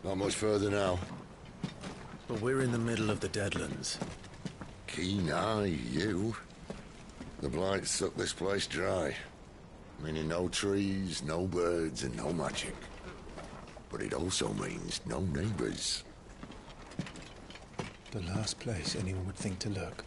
Not much further now. But we're in the middle of the Deadlands. Keen eye, you. The blight sucked this place dry. Meaning no trees, no birds, and no magic. But it also means no neighbors. The last place anyone would think to look.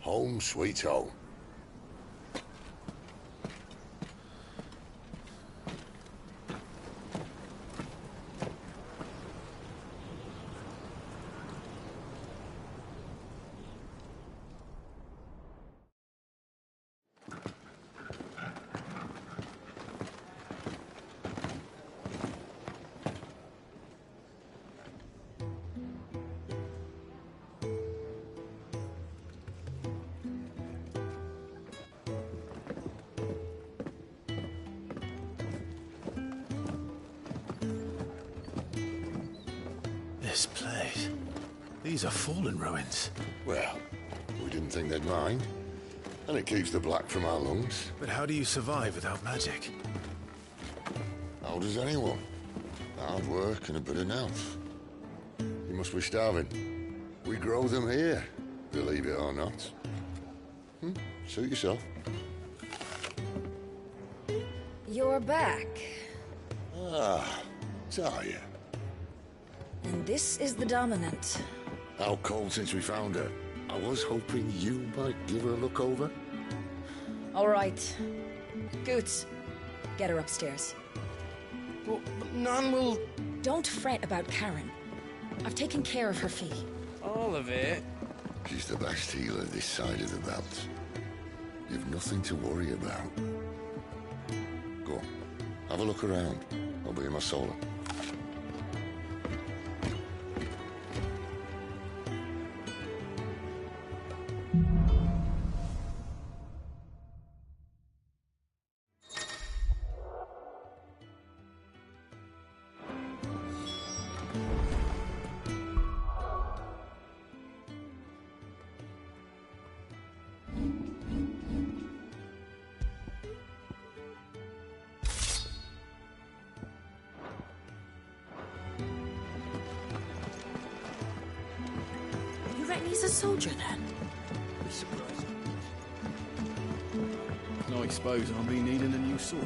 Home sweet home. This place. These are fallen ruins. Well, we didn't think they'd mind. And it keeps the black from our lungs. But how do you survive without magic? How does anyone? Hard work and a bit of nerve. You must be starving. We grow them here, believe it or not. Suit yourself. You're back. Ah, Talia. And this is the Dominant. Out cold since we found her. I was hoping you might give her a look over. All right. Goots, get her upstairs. Well, none will... Don't fret about Karen. I've taken care of her fee. All of it? She's the best healer this side of the belt. You've nothing to worry about. Go on, have a look around. I'll be in my solar. He's a soldier, then. Be surprised. I suppose I'll be needing a new sword.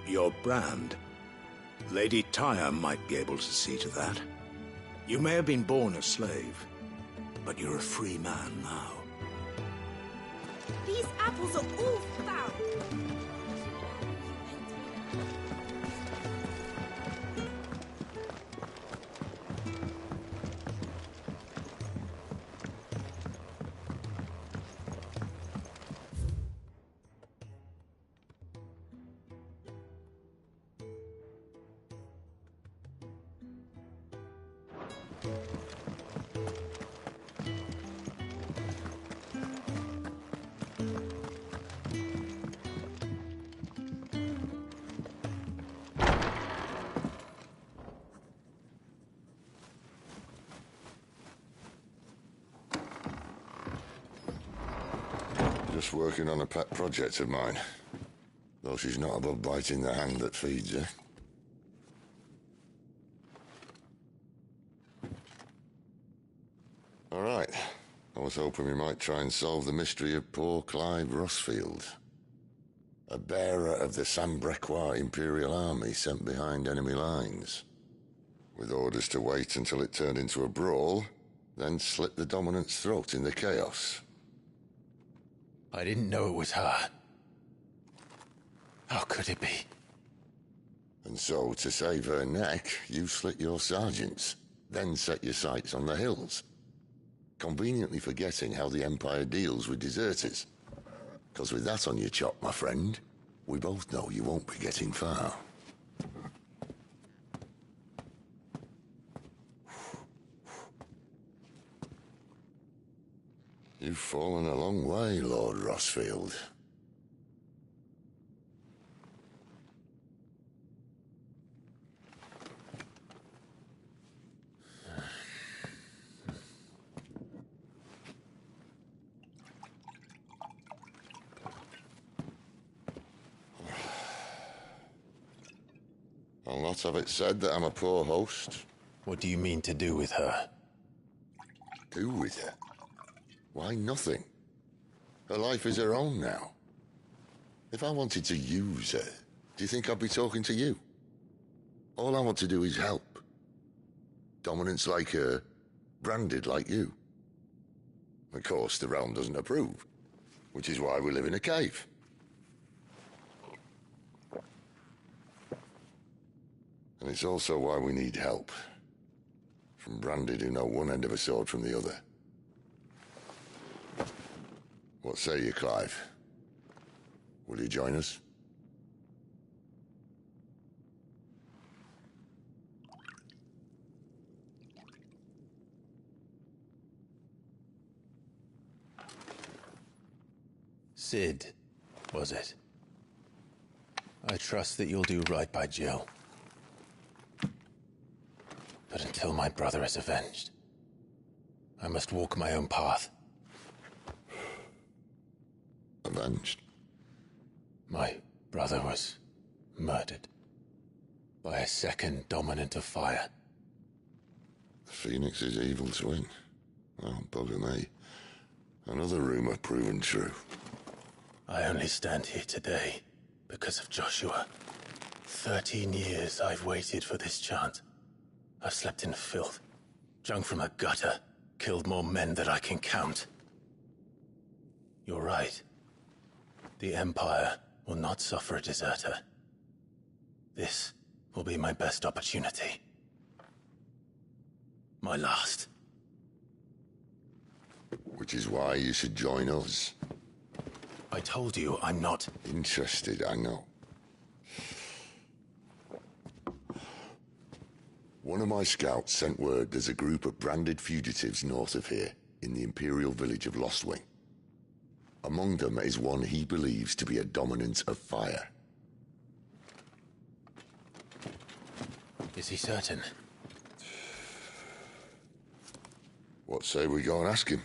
Your brand. Lady Tyre might be able to see to that. You may have been born a slave, but you're a free man now. These apples are all foul. Just working on a pet project of mine. Though she's not above biting the hand that feeds her. All right. I was hoping we might try and solve the mystery of poor Clive Rossfield. A bearer of the Sambrequois Imperial Army sent behind enemy lines. With orders to wait until it turned into a brawl, then slit the Dominant's throat in the chaos. I didn't know it was her. How could it be? And so, to save her neck, you slit your sergeants, then set your sights on the hills. Conveniently forgetting how the Empire deals with deserters. Because with that on your chop, my friend, we both know you won't be getting far. You've fallen a long way, Lord Rossfield. I'll not have it said that I'm a poor host. What do you mean to do with her? Do with her? Why, nothing. Her life is her own now. If I wanted to use her, do you think I'd be talking to you? All I want to do is help. Dominance like her, branded like you. Of course, the realm doesn't approve, which is why we live in a cave. And it's also why we need help. From branded who know one end of a sword from the other. What say you, Clive? Will you join us? Sid, was it? I trust that you'll do right by Jill. But until my brother is avenged, I must walk my own path. Avenged? My brother was murdered by a second dominant of fire. The Phoenix's evil twin. Oh, bugger me. Another rumor proven true. I only stand here today because of Joshua. 13 years I've waited for this chance. I've slept in filth, drunk from a gutter, killed more men than I can count. You're right. The Empire will not suffer a deserter. This will be my best opportunity. My last. Which is why you should join us. I told you I'm not Interested, I know. One of my scouts sent word there's a group of branded fugitives north of here, in the Imperial village of Lostwing. Among them is one he believes to be a dominant of fire. Is he certain? What say we go and ask him?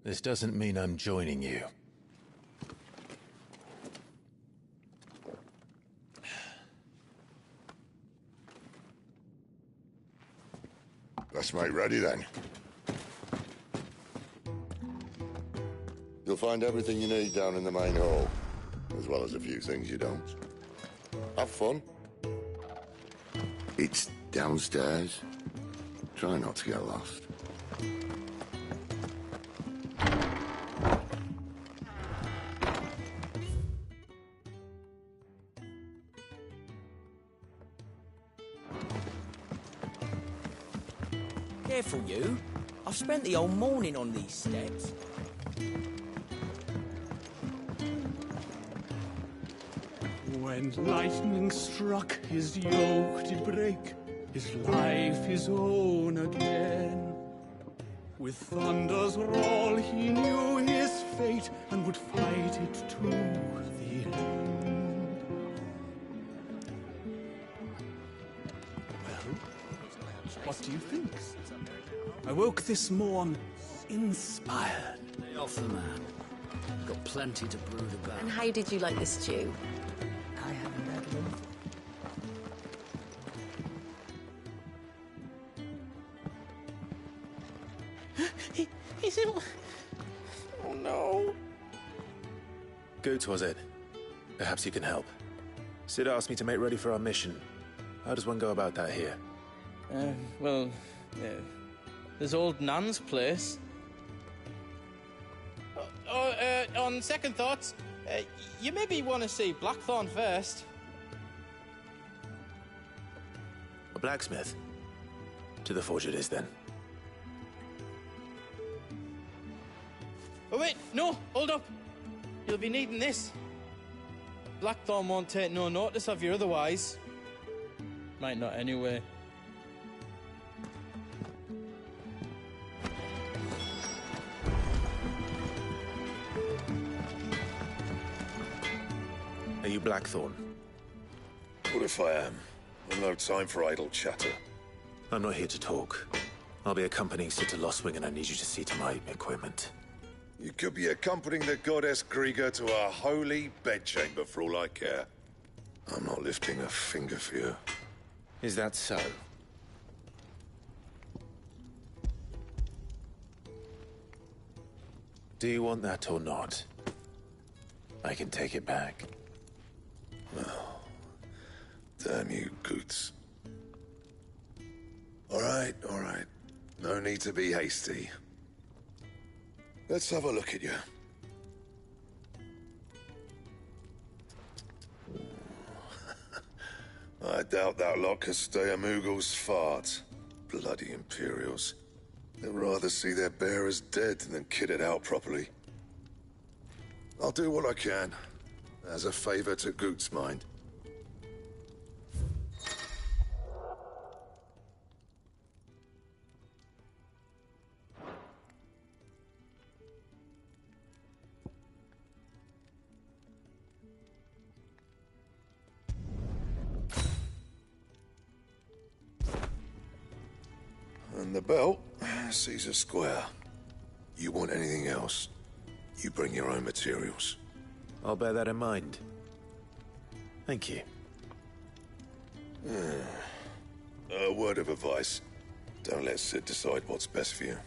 This doesn't mean I'm joining you. Let's make ready then. You'll find everything you need down in the main hall, as well as a few things you don't. Have fun. It's downstairs. Try not to get lost. Careful, you. I've spent the whole morning on these steps. When lightning struck, his yoke did break, his life his own again. With thunder's roll, he knew his fate and would fight it to the end. Well, what do you think? I woke this morn inspired. Lay off the man. Got plenty to brood about. And how did you like the stew? I haven't had one. He's in... Oh, no. Good, was it? Perhaps you can help. Sid asked me to make ready for our mission. How does one go about that here? Well, there's old Nan's place. On second thoughts, you maybe want to see Blackthorn first. A blacksmith? To the forge it is, then. Oh wait, no, hold up. You'll be needing this. Blackthorn won't take no notice of you otherwise. Might not anyway. you Blackthorn? What if I am? I've no time for idle chatter. I'm not here to talk. I'll be accompanying Sitter Lostwing, and I need you to see to my equipment. You could be accompanying the goddess Krieger to our holy bedchamber for all I care. I'm not lifting a finger for you. Is that so? Do you want that or not? I can take it back. Well, damn you, Goots. All right. No need to be hasty. Let's have a look at you. I doubt that lot could stay a Moogle's fart. Bloody Imperials. They'd rather see their bearers dead than kitted out properly. I'll do what I can, as a favor to Goot's mind. And the belt sees a square. You want anything else, you bring your own materials. I'll bear that in mind. Thank you. A word of advice. Don't let Sid decide what's best for you.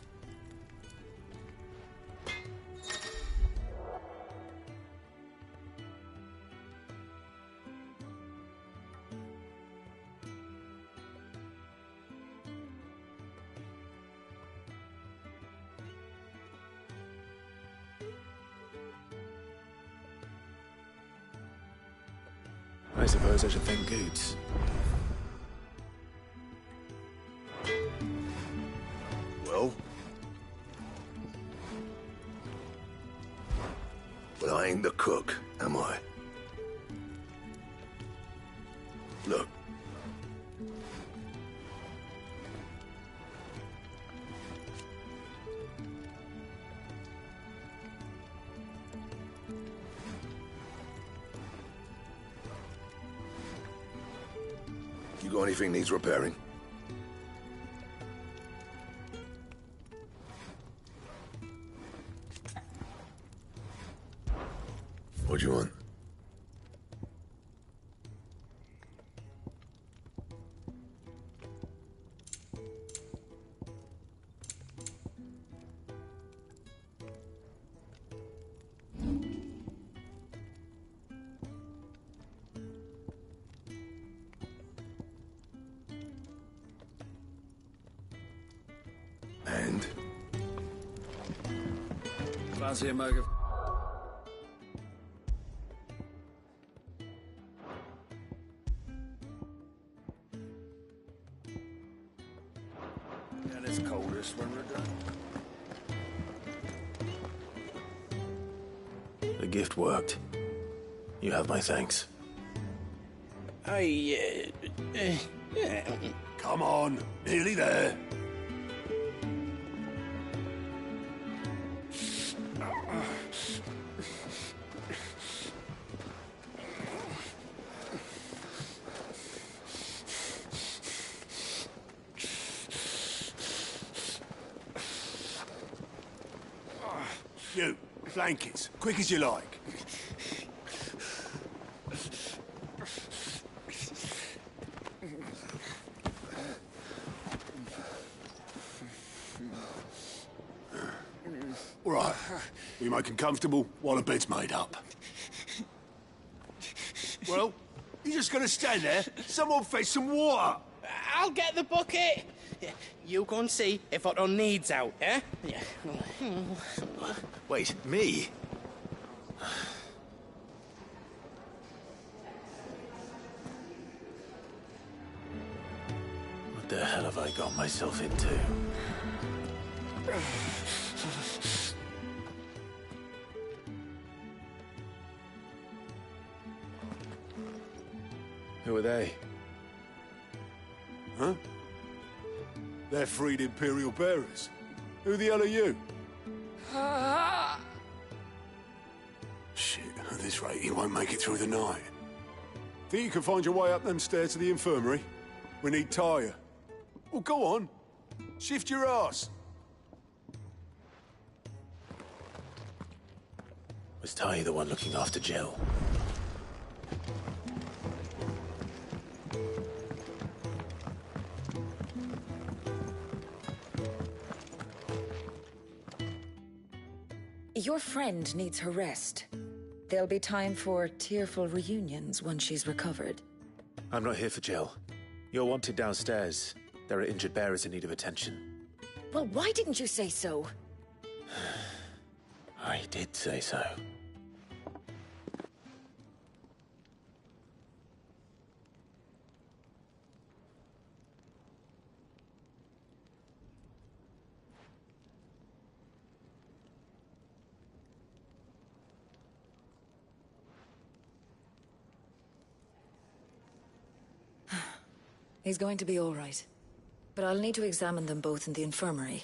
I suppose I should thank Goots. Well? But I ain't the cook, am I? Look. You got anything needs repairing? What do you want? And? Fancy a mug of... And it's coldest when we're done. The gift worked. You have my thanks. Come on, nearly there. You, blankets, quick as you like. All right, we make them comfortable while the bed's made up. Well, you just gonna stand there? Someone fetch some water. I'll get the bucket. You go and see if Otto needs out, eh? Wait, me? What the hell have I got myself into? Who are they? Huh? They're freed Imperial bearers. Who the hell are you? Shit, at this rate, he won't make it through the night. Think you can find your way up them stairs to the infirmary? We need Tyre. Well, go on. Shift your ass. Was Ty the one looking after Jill? Your friend needs her rest. There'll be time for tearful reunions once she's recovered. I'm not here for Jill. You're wanted downstairs. There are injured bearers in need of attention. Well, why didn't you say so? I did say so. He's going to be all right. But I'll need to examine them both in the infirmary.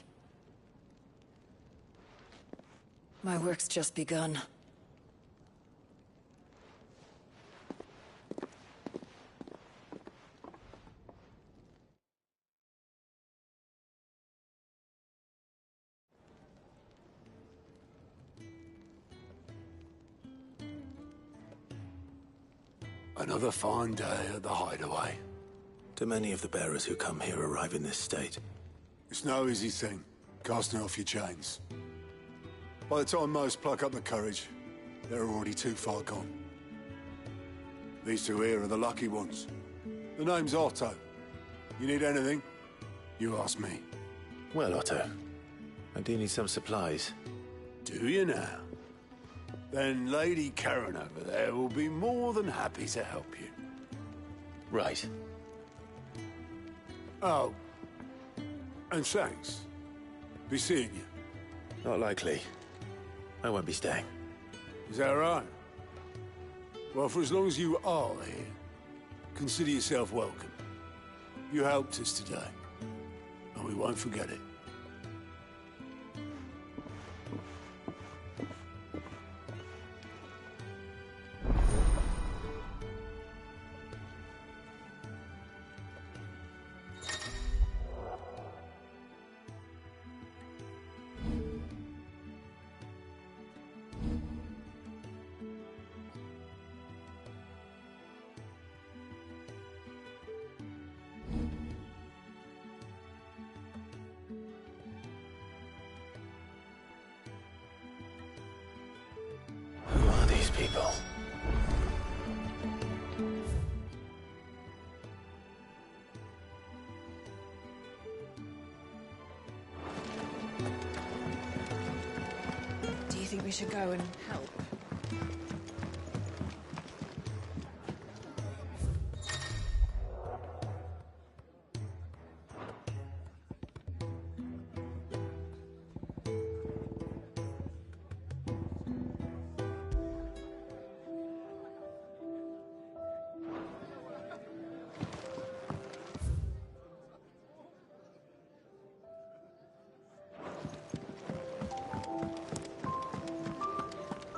My work's just begun. Another fine day at the hideaway. Do many of the bearers who come here arrive in this state? It's no easy thing, casting off your chains. By the time most pluck up the courage, they're already too far gone. These two here are the lucky ones. The name's Otto. You need anything, you ask me. Well, Otto, I do need some supplies. Do you now? Then Lady Karen over there will be more than happy to help you. Right. Oh. And thanks. Be seeing you. Not likely. I won't be staying. Is that right? Well, for as long as you are here, consider yourself welcome. You helped us today, and we won't forget it. Who are these people? Do you think we should go and help?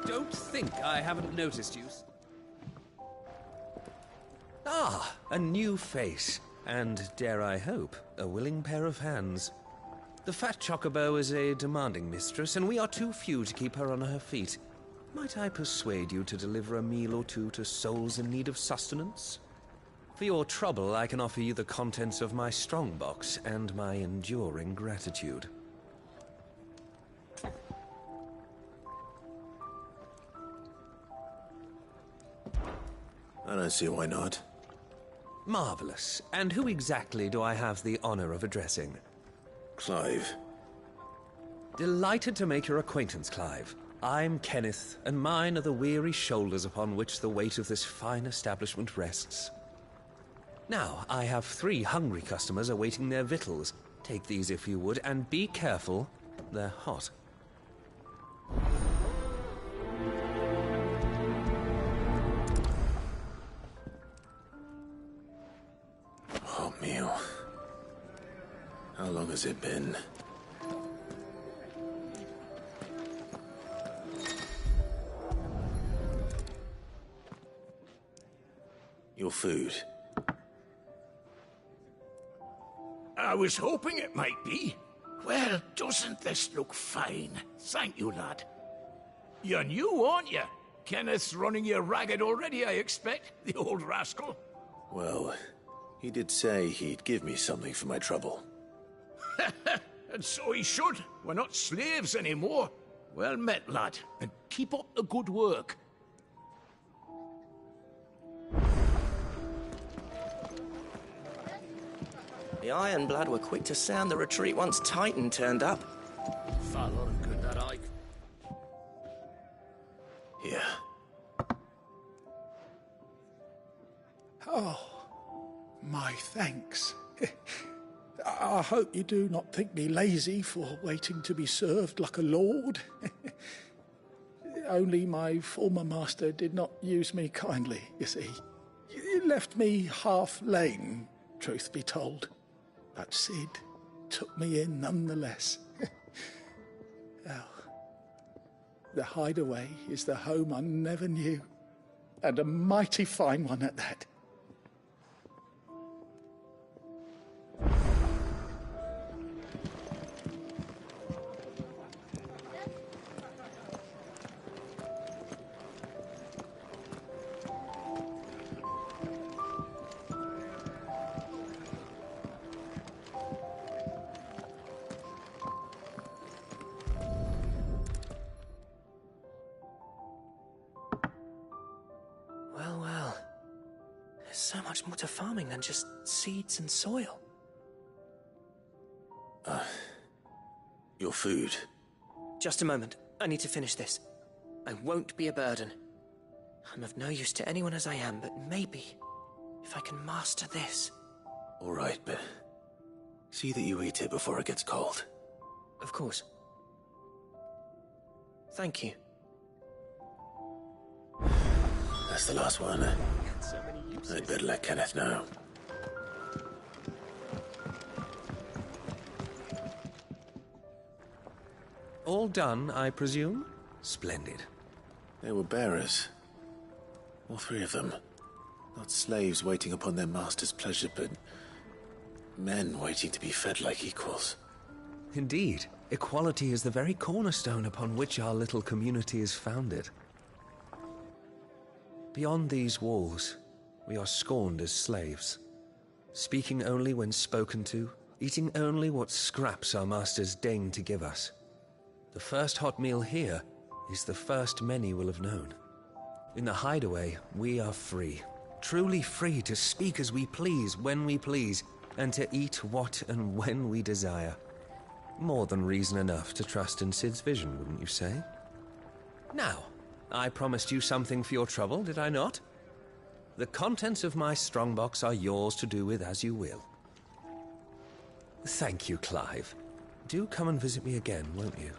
Don't think I haven't noticed you. Ah, a new face. And, dare I hope, a willing pair of hands. The fat chocobo is a demanding mistress, and we are too few to keep her on her feet. Might I persuade you to deliver a meal or two to souls in need of sustenance? For your trouble, I can offer you the contents of my strongbox and my enduring gratitude. I don't see why not. Marvelous. And who exactly do I have the honor of addressing? Clive. Delighted to make your acquaintance, Clive. I'm Kenneth, and mine are the weary shoulders upon which the weight of this fine establishment rests. Now, I have 3 hungry customers awaiting their victuals. Take these if you would, and be careful. They're hot. Oh, meal. How long has it been? Your your food. I was hoping it might be. Well, doesn't this look fine? Thank you, lad. You're new, aren't you? Kenneth's running you ragged already, I expect, the old rascal. Well, he did say he'd give me something for my trouble. And so he should. We're not slaves anymore. Well met, lad, and keep up the good work. The Ironblood were quick to sound the retreat once Titan turned up. Far lot of good, that Ike. Here. Oh, my thanks. I hope you do not think me lazy for waiting to be served like a lord. Only my former master did not use me kindly, you see. He left me half lame, truth be told. But Sid took me in nonetheless. Well, the Hideaway is the home I never knew, and a mighty fine one at that. Well. There's so much more to farming than just seeds and soil. Your food. Just a moment. I need to finish this. I won't be a burden. I'm of no use to anyone as I am, but maybe if I can master this. All right, but see that you eat it before it gets cold. Of course. Thank you. That's the last one. I'd better let Kenneth know. All done, I presume? Splendid. They were bearers. All three of them. Not slaves waiting upon their master's pleasure, but men waiting to be fed like equals. Indeed. Equality is the very cornerstone upon which our little community is founded. Beyond these walls, we are scorned as slaves, speaking only when spoken to, eating only what scraps our masters deign to give us. The first hot meal here is the first many will have known. In the Hideaway, we are free, truly free to speak as we please, when we please, and to eat what and when we desire. More than reason enough to trust in Sid's vision, wouldn't you say? Now, I promised you something for your trouble, did I not? The contents of my strongbox are yours to do with as you will. Thank you, Clive. Do come and visit me again, won't you?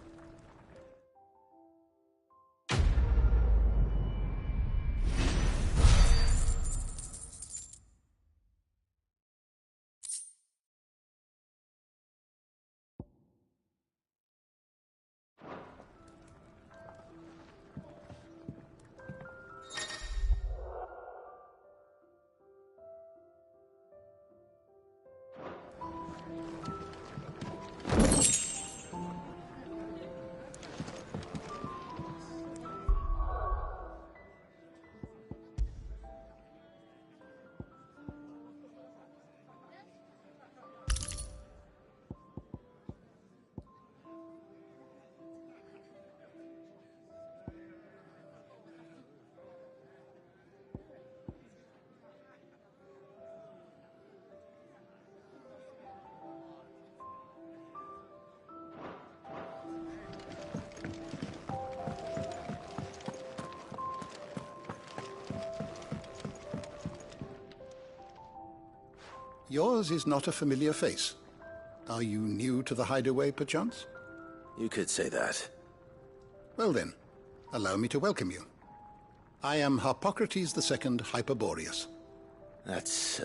Yours is not a familiar face. Are you new to the Hideaway, perchance? You could say that. Well then, allow me to welcome you. I am Harpocrates II Hyperboreus. That's,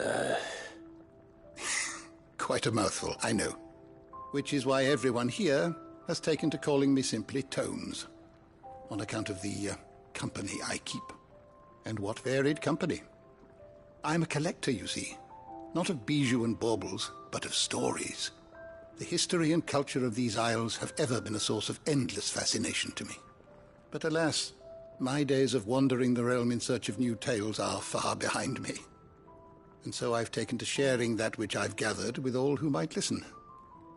Quite a mouthful, I know. Which is why everyone here has taken to calling me simply Tones, on account of the company I keep. And what varied company. I'm a collector, you see. Not of bijou and baubles, but of stories. The history and culture of these isles have ever been a source of endless fascination to me. But alas, my days of wandering the realm in search of new tales are far behind me. And so I've taken to sharing that which I've gathered with all who might listen.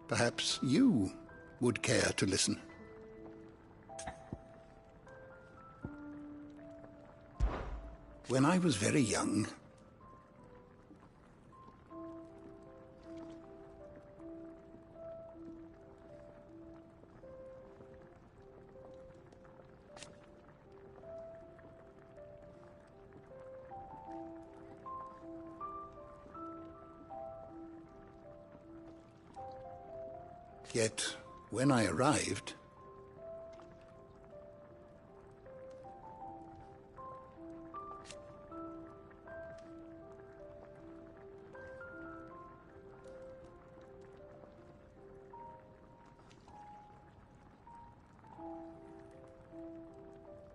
Perhaps you would care to listen. When I was very young, yet when I arrived,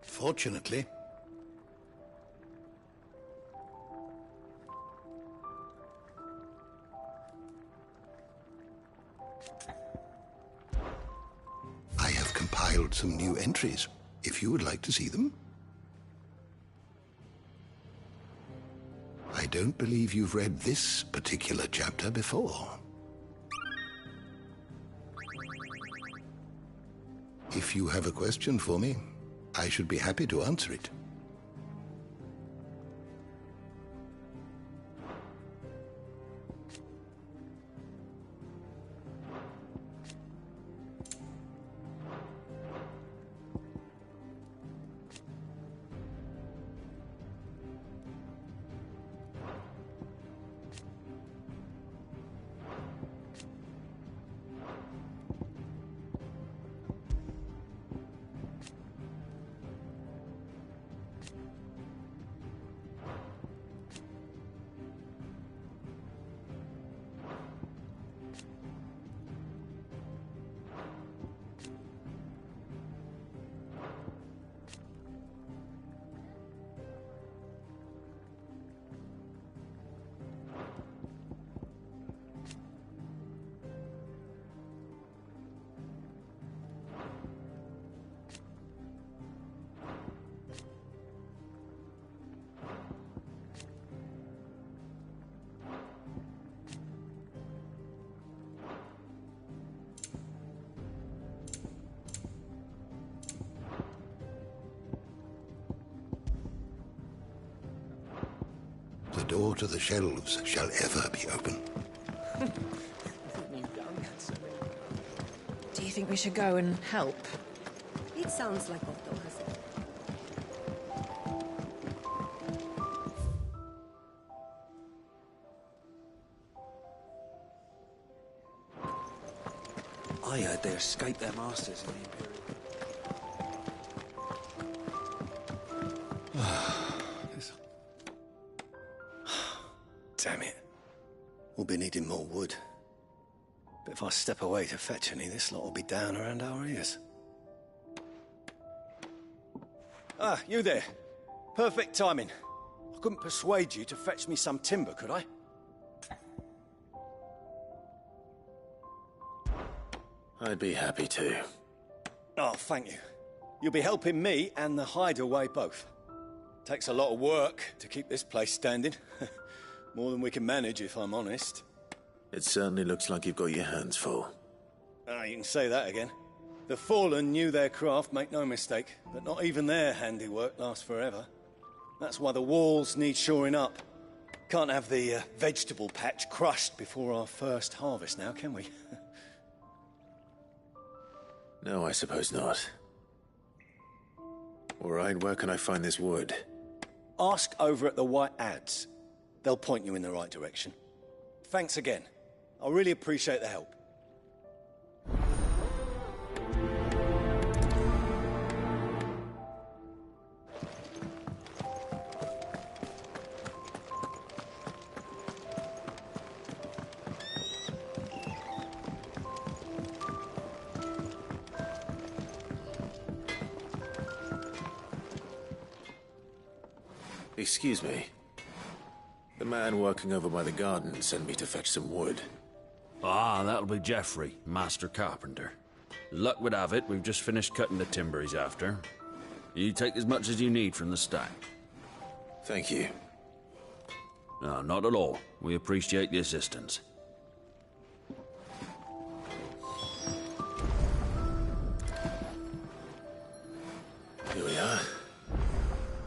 fortunately, I have compiled some new entries, if you would like to see them. I don't believe you've read this particular chapter before. If you have a question for me, I should be happy to answer it. The door to the shelves shall ever be open. Do you think we should go and help? It sounds like Otto has it. I heard they escaped their masters in the Imperial. Damn it. We'll be needing more wood. But if I step away to fetch any, this lot will be down around our ears. Ah, you there. Perfect timing. I couldn't persuade you to fetch me some timber, could I? I'd be happy to. Oh, thank you. You'll be helping me and the hideaway both. Takes a lot of work to keep this place standing. More than we can manage, if I'm honest. It certainly looks like you've got your hands full. Ah, you can say that again. The Fallen knew their craft, make no mistake, but not even their handiwork lasts forever. That's why the walls need shoring up. Can't have the vegetable patch crushed before our first harvest now, can we? No, I suppose not. All right, where can I find this wood? Ask over at the White Adze. They'll point you in the right direction. Thanks again. I really appreciate the help. Excuse me. The man working over by the garden sent me to fetch some wood. Ah, that'll be Geoffrey, master carpenter. Luck would have it, we've just finished cutting the timber he's after. You take as much as you need from the stack. Thank you. No, not at all. We appreciate the assistance. Here we are.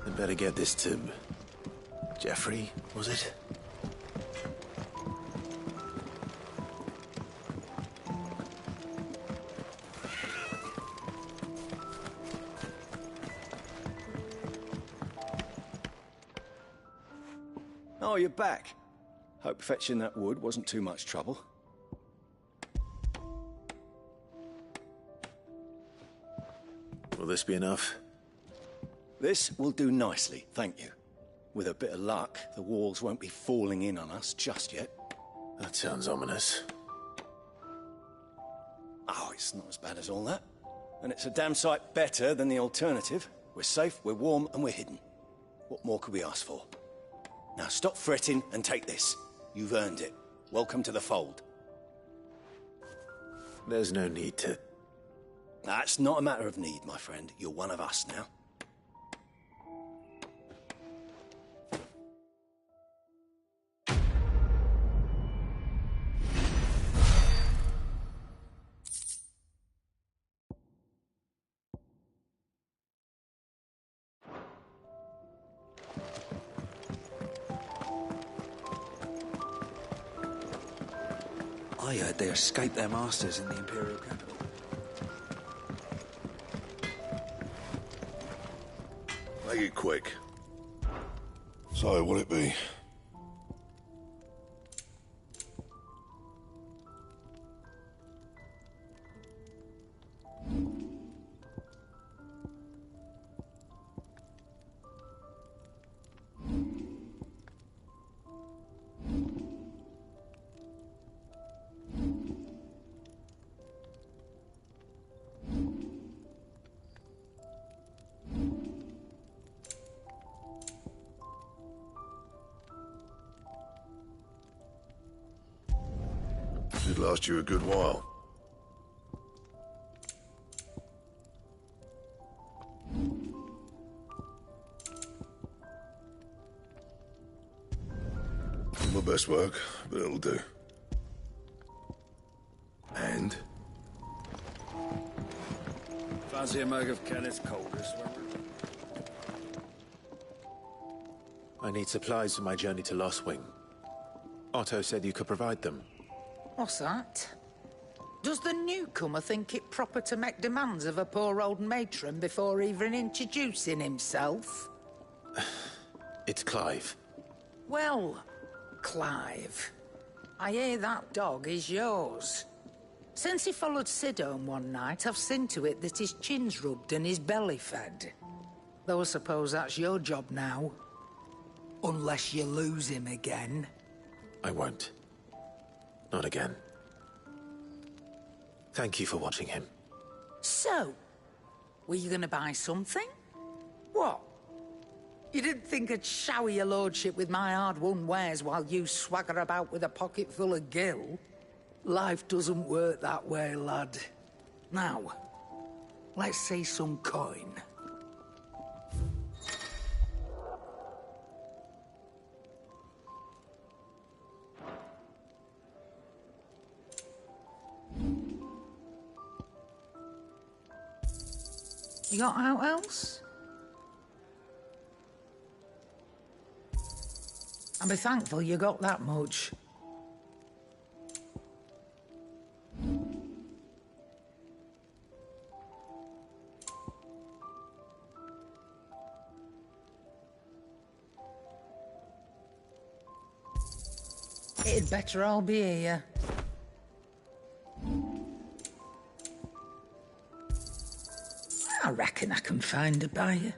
I'd better get this to... Geoffrey, was it? Oh, you're back. Hope fetching that wood wasn't too much trouble. Will this be enough? This will do nicely, thank you. With a bit of luck, the walls won't be falling in on us just yet. That sounds ominous. Oh, it's not as bad as all that. And it's a damn sight better than the alternative. We're safe, we're warm, and we're hidden. What more could we ask for? Now stop fretting and take this. You've earned it. Welcome to the fold. There's no need to... That's not a matter of need, my friend. You're one of us now. I heard they escaped their masters in the Imperial capital. Make it quick. So, what'll it be? Should last you a good while. Not my best work, but it'll do. And? Fancy a mug of Kenneth Calder's? I need supplies for my journey to Lost Wing. Otto said you could provide them. What's that? Does the newcomer think it proper to make demands of a poor old matron before even introducing himself? It's Clive. Well, Clive, I hear that dog is yours. Since he followed Sid home one night, I've seen to it that his chin's rubbed and his belly fed. Though I suppose that's your job now. Unless you lose him again. I won't. Not again. Thank you for watching him. So, were you gonna buy something? What? You didn't think I'd shower your lordship with my hard-won wares while you swagger about with a pocket full of gil? Life doesn't work that way, lad. Now, let's see some coin. You got out else? And be thankful you got that much. It'd better all be here. I reckon I can find a buyer.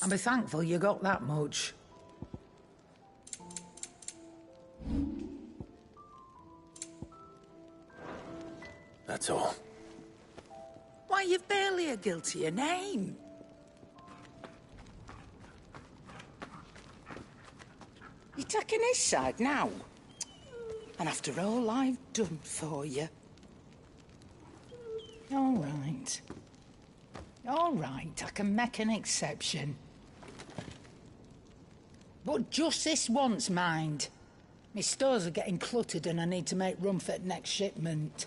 And be thankful you got that much. That's all. Why, you've barely a guiltier name. You taking his side now? And after all I've done for you. All right. All right, I can make an exception. But just this once, mind. My stores are getting cluttered and I need to make room for the next shipment.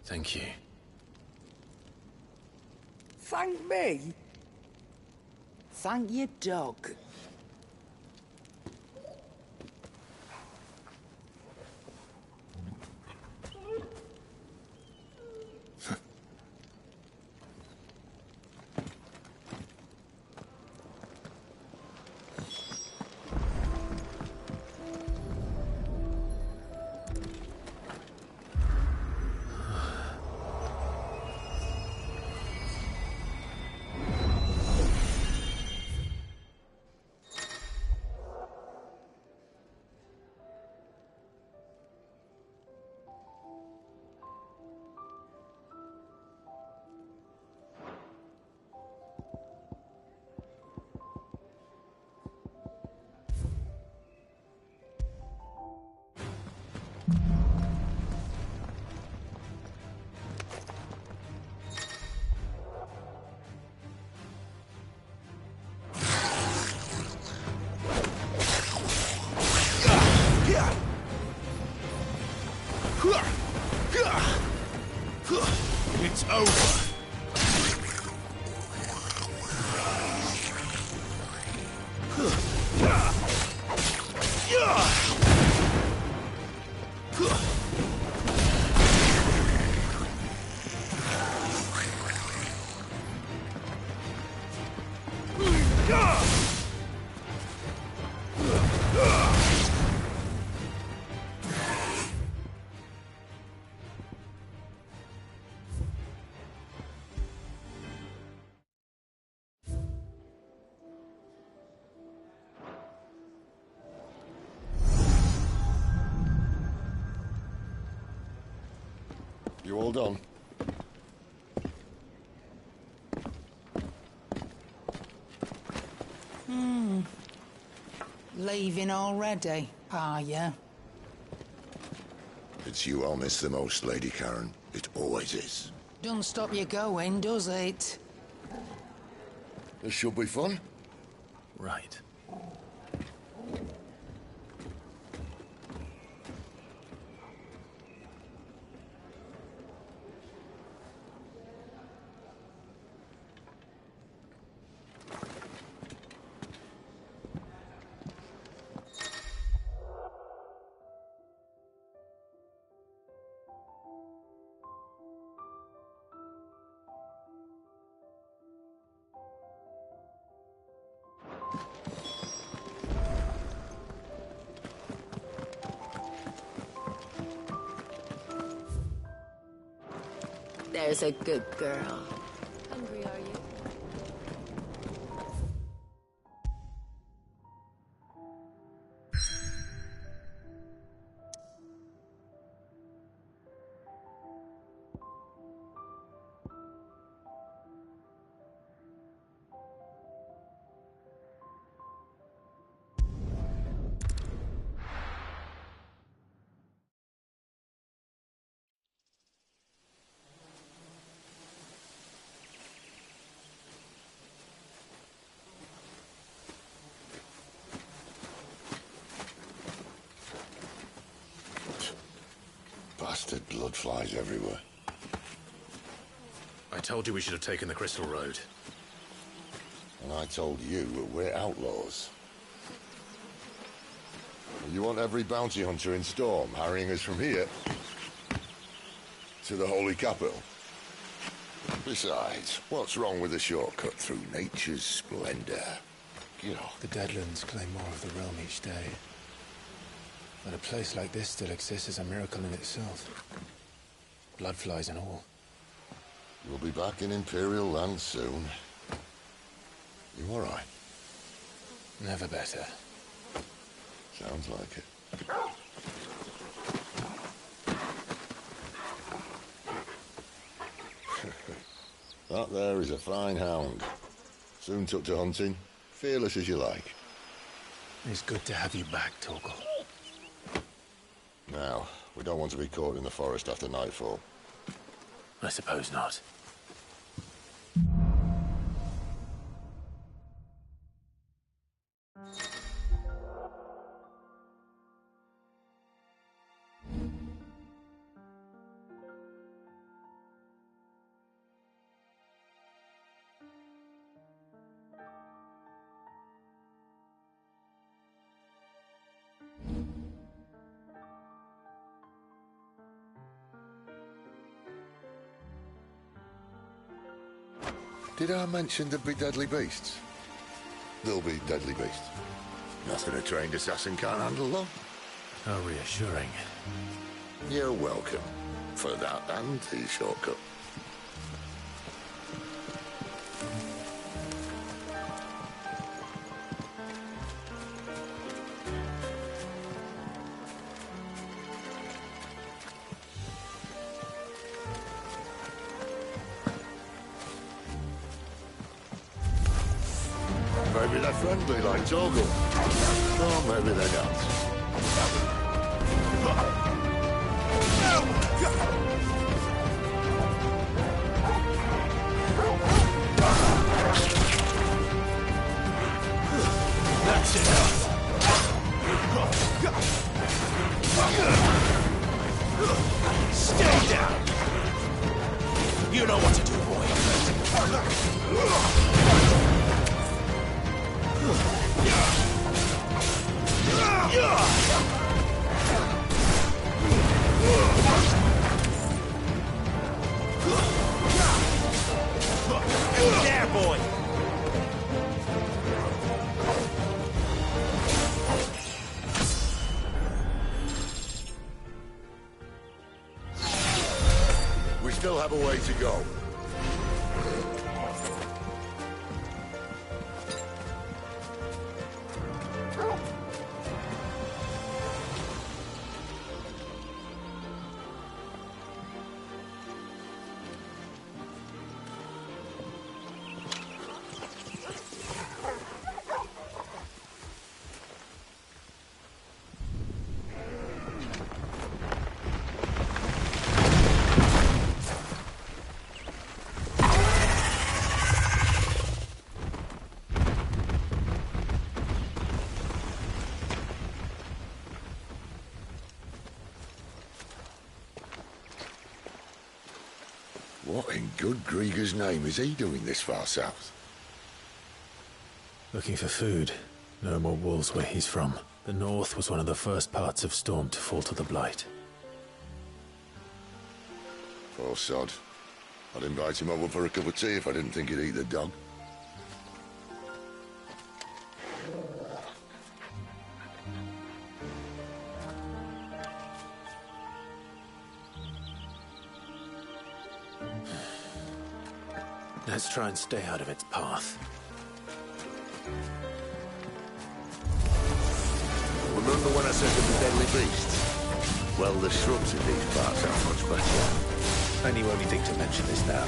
Thank you. Thank me? Thank your dog. It's over. You all done? Leaving already, are you? It's you I'll miss the most, Lady Karen. It always is. Don't stop you going, does it? This should be fun. Right. There's a good girl. Hungry, are you? Bastard blood flies everywhere. I told you we should have taken the Crystal Road. And I told you we're outlaws. You want every bounty hunter in Storm harrying us from here to the Holy Capital? Besides, what's wrong with a shortcut through nature's splendor? You know. The Deadlands claim more of the realm each day. But a place like this still exists is a miracle in itself. Bloodflies and all. We'll be back in Imperial land soon. You all right? Never better. Sounds like it. That there is a fine hound. Soon took to hunting. Fearless as you like. It's good to have you back, Torgal. Now, we don't want to be caught in the forest after nightfall. I suppose not. Did I mention there'd be deadly beasts? There'll be deadly beasts. Nothing a trained assassin can't handle, though. How reassuring. You're welcome for that and the shortcut. Maybe they're friendly like Torgal. Or maybe they're not. That's enough. Stay down. You know what to do, boy. There, boy. We still have a way to go. What in good Grieger's name is he doing this far south? Looking for food. No more wolves where he's from. The north was one of the first parts of Storm to fall to the Blight. Poor sod. I'd invite him over for a cup of tea if I didn't think he'd eat the dog. Let's try and stay out of its path. Remember when I said there were deadly beasts? Well, the shrubs in these parts are much better. And you only think to mention this now.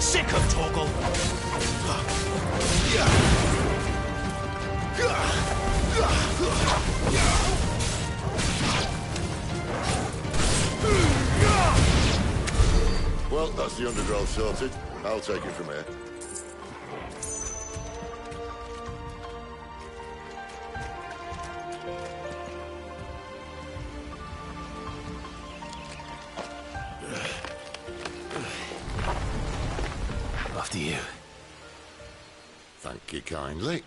Sick of Torgal. Well, that's the undergrowth sorted. I'll take it from here. After you. Thank you kindly.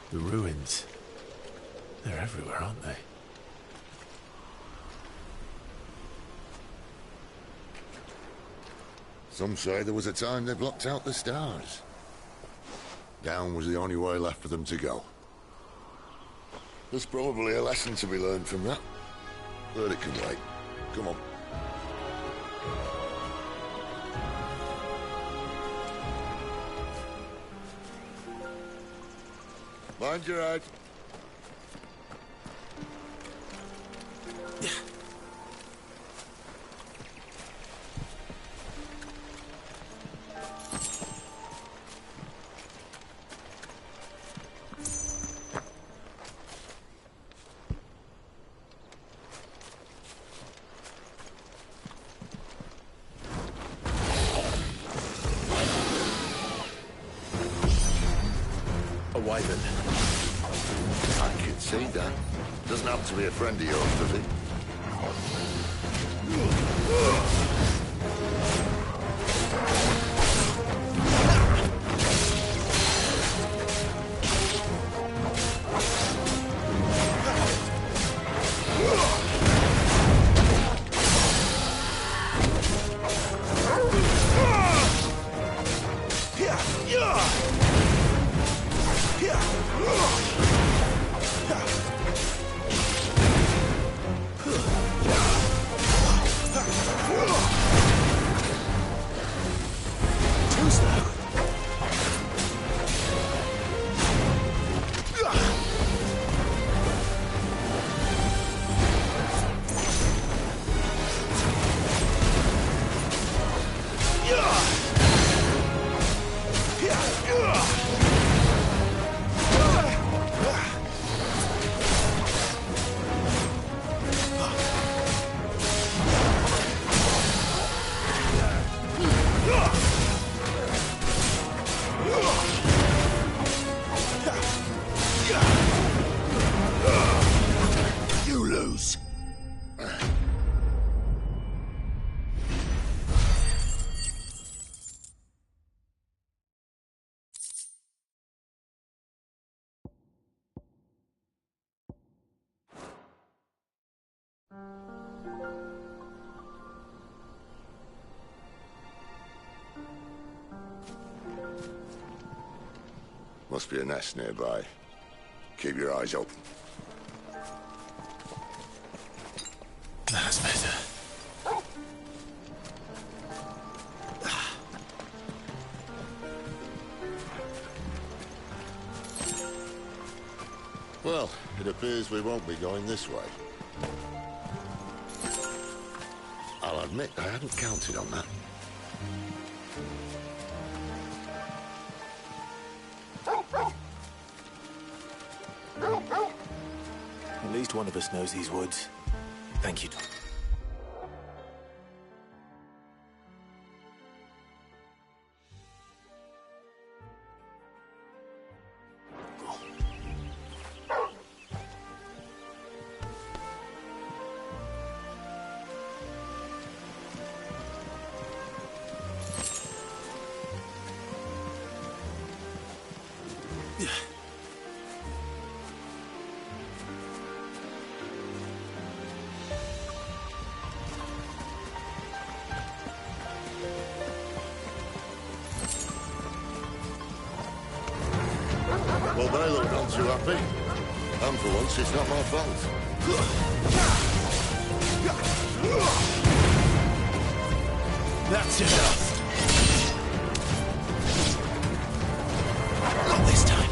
The ruins. They're everywhere, aren't they? Some say there was a time they blocked out the stars. Down was the only way left for them to go. There's probably a lesson to be learned from that. But it can wait. Come on. Mind your head. Wyvern. I can see that. Doesn't have to be a friend of yours, does it? You lose. Must be a nest nearby. Keep your eyes open. That's better. Well, it appears we won't be going this way. I'll admit I hadn't counted on that. At least one of us knows these woods. Thank you. Well, they look not too happy. And for once, it's not my fault. That's enough. Not this time.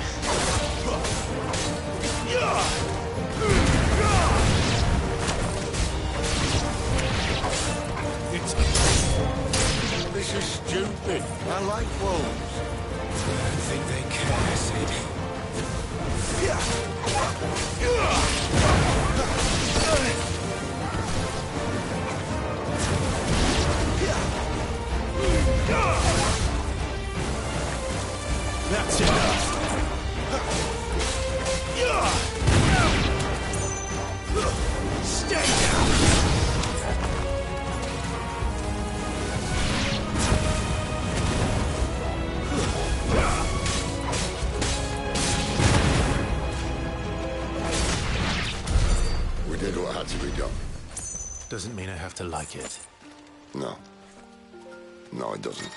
This is stupid. I like wolves. I don't think they care, Sid. That's enough. Stay down. We did what had to be done. Doesn't mean I have to like it. No. No, it doesn't.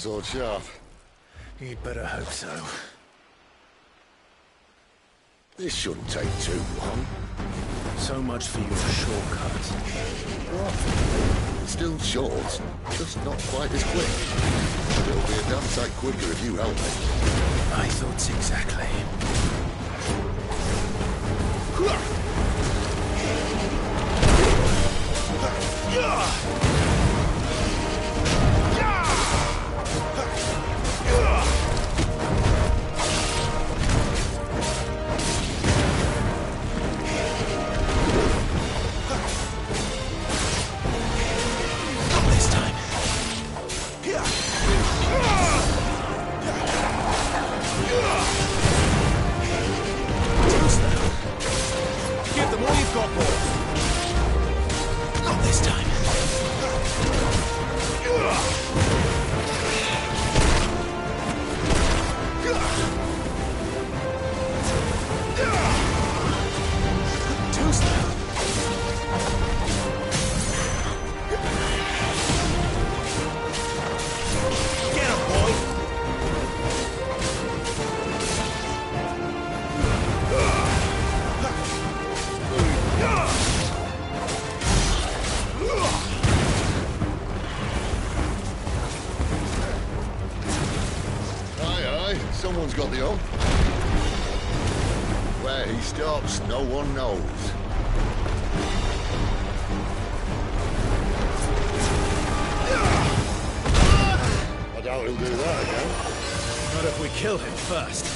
sword sharp? You'd better hope so. This shouldn't take too long. So much for your shortcut. What? Still short, just not quite as quick. It'll be a damn sight quicker if you help me. My thoughts exactly. Someone's got the hump. Where he stops, no one knows. I doubt he'll do that again. Not if we kill him first.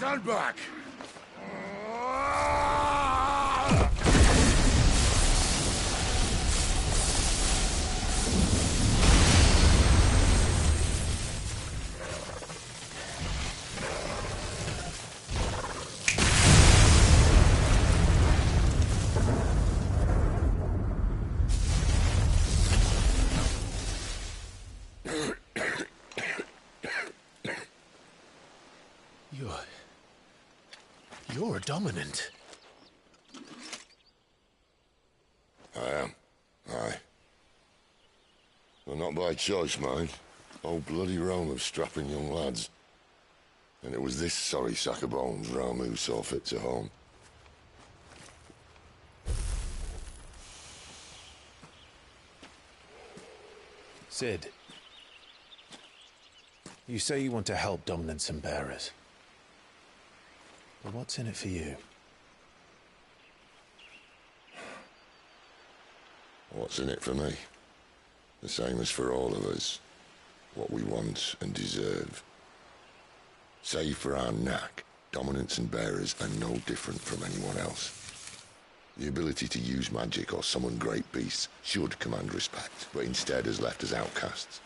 Stand back! You're dominant. I am. Aye. Well, not by choice, mind. Whole bloody realm of strapping young lads. And it was this sorry sack of bones Ramu saw fit to home. Sid, you say you want to help dominants and bearers. But what's in it for you? What's in it for me? The same as for all of us. What we want and deserve. Save for our knack, dominants and bearers are no different from anyone else. The ability to use magic or summon great beasts should command respect, but instead has left us outcasts.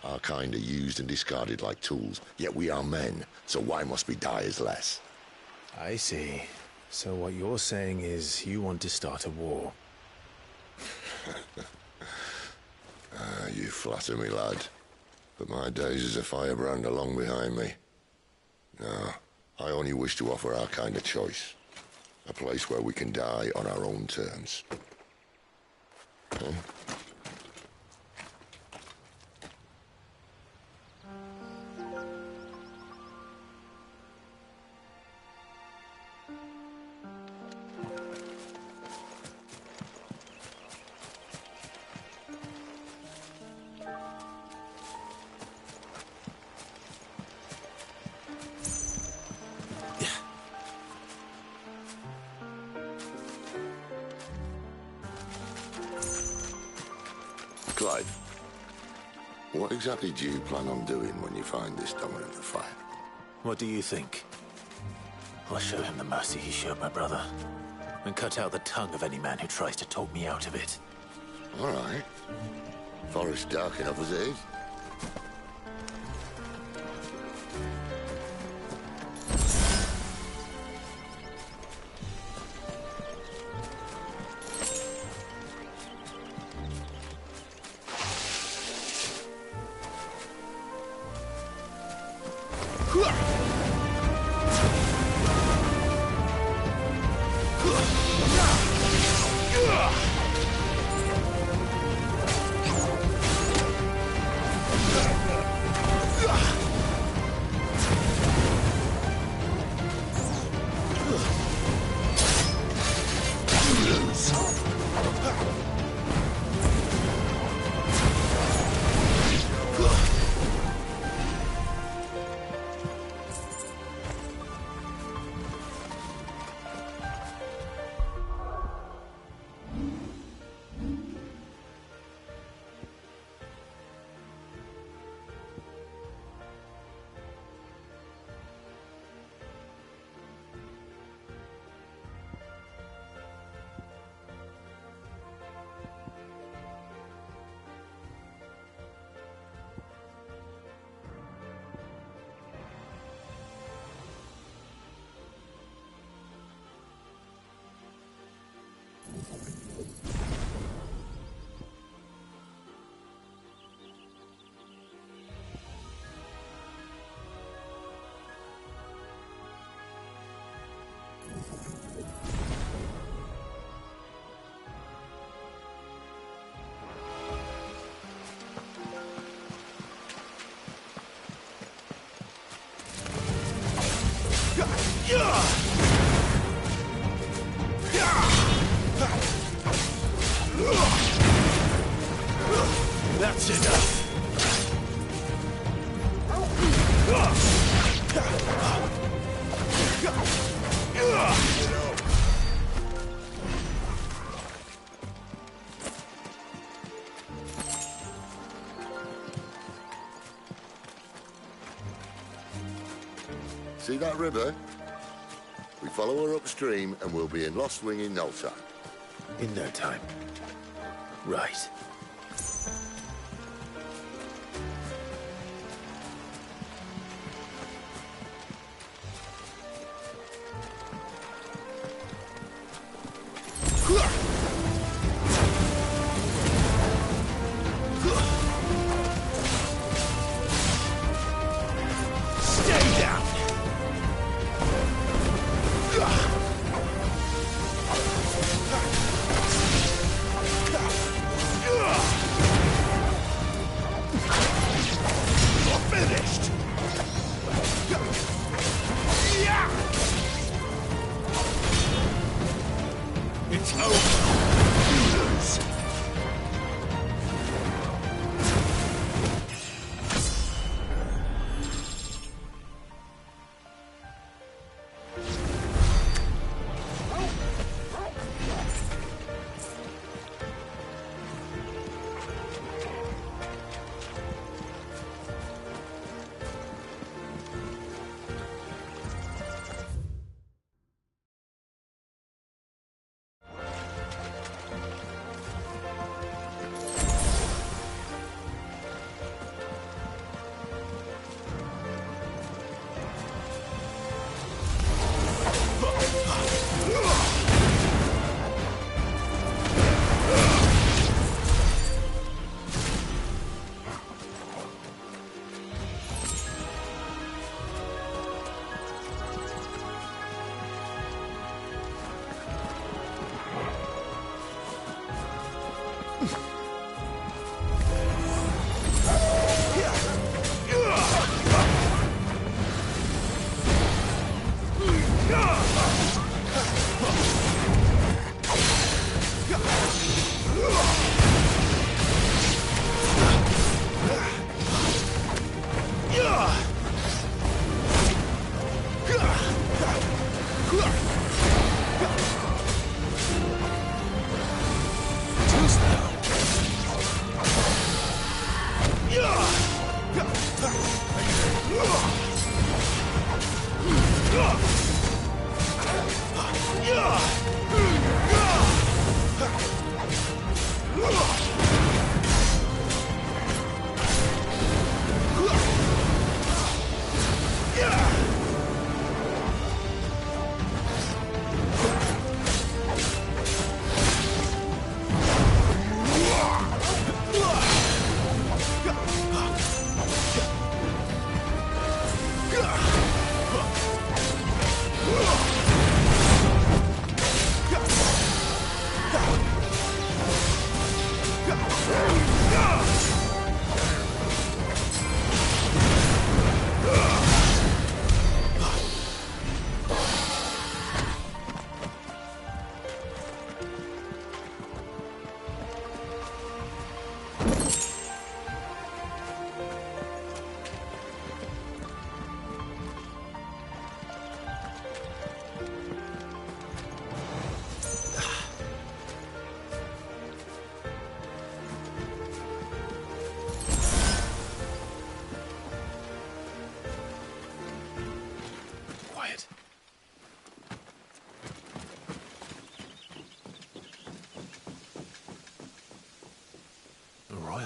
Our kind are used and discarded like tools, yet we are men, so why must we die as less? I see. So what you're saying is you want to start a war. You flatter me, lad. But my days as a firebrand are long behind me. No, I only wish to offer our kind a choice. A place where we can die on our own terms. Huh? Clive, what exactly do you plan on doing when you find this dominant of fire? What do you think? I'll show him the mercy he showed my brother, and cut out the tongue of any man who tries to talk me out of it. All right. Forest dark enough as it is. That's enough. See that river? We follow her upstream and we'll be in Lost Wing in no time. In no time. Right. Stay down.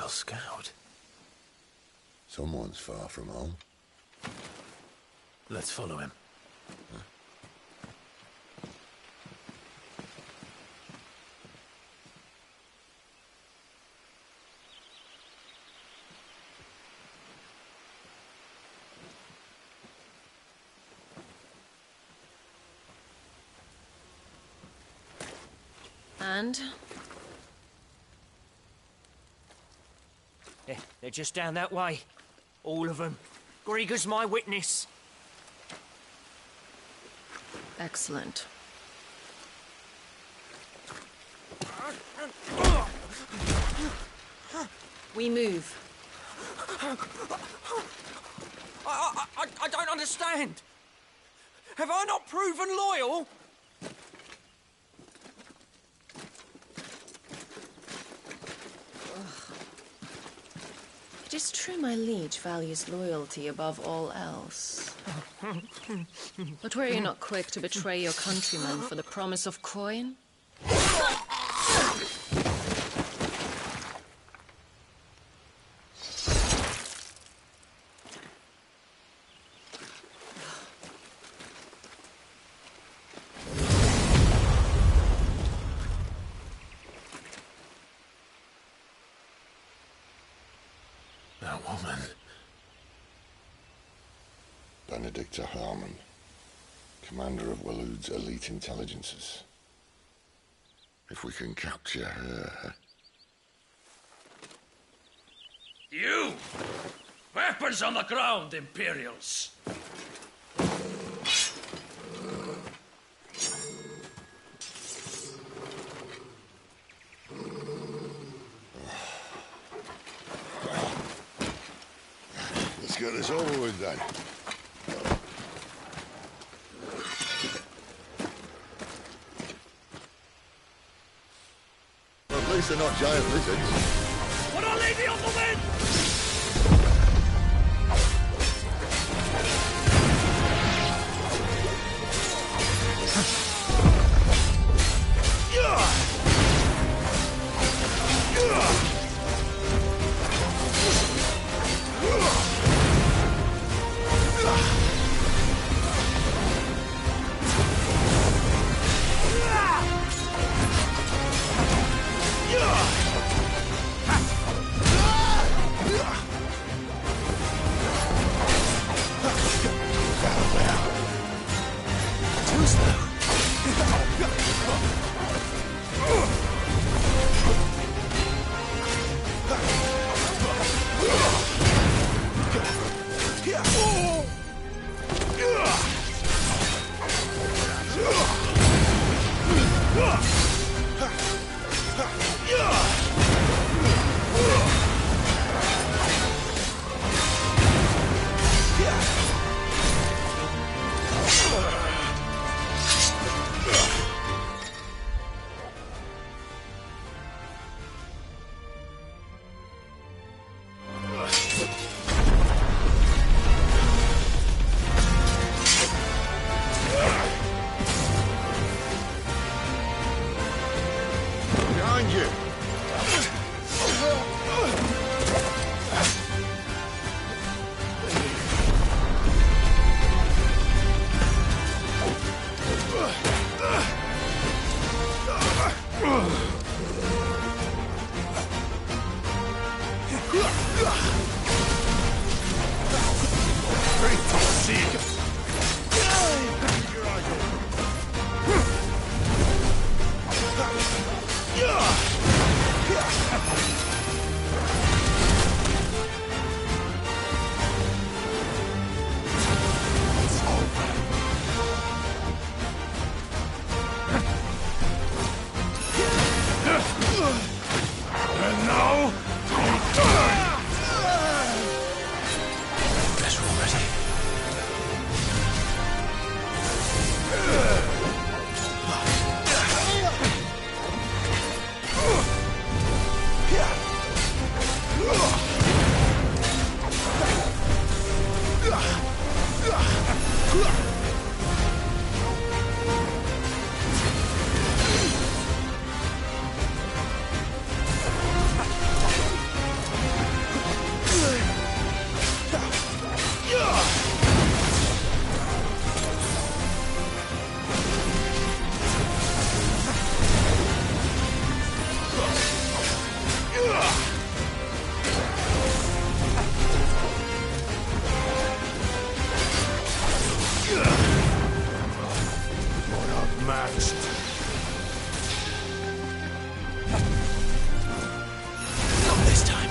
Scout. Someone's far from home. Let's follow him. And? They're just down that way. All of them. Grieger's my witness. Excellent. We move. I don't understand. Have I not proven loyal? It is true my liege values loyalty above all else. But were you not quick to betray your countrymen for the promise of coin? That woman. Benedicta Harmon, commander of Waloed's elite intelligences. If we can capture her... You! Weapons on the ground, Imperials! Let's get this over with then. Well, at least they're not giant lizards. Put our lady on the wind! And now, Guess we're ready. matched. Not this time.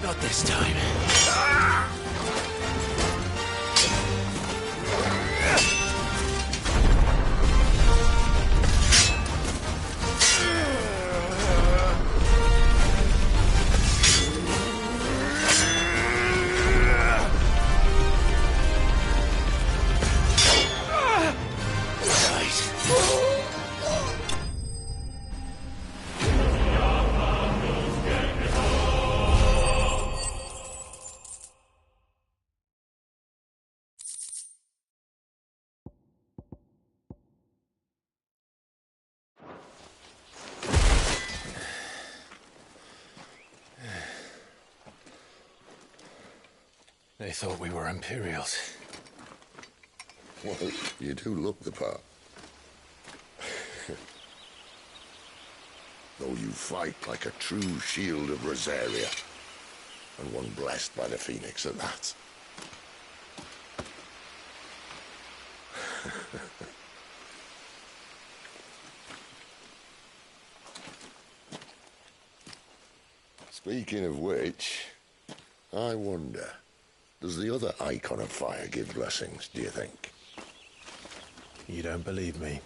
Not this time. They thought we were Imperials. Well, you do look the part. Though you fight like a true shield of Rosaria, and one blessed by the Phoenix at that. Speaking of which, I wonder, does the other icon of fire give blessings, do you think? You don't believe me?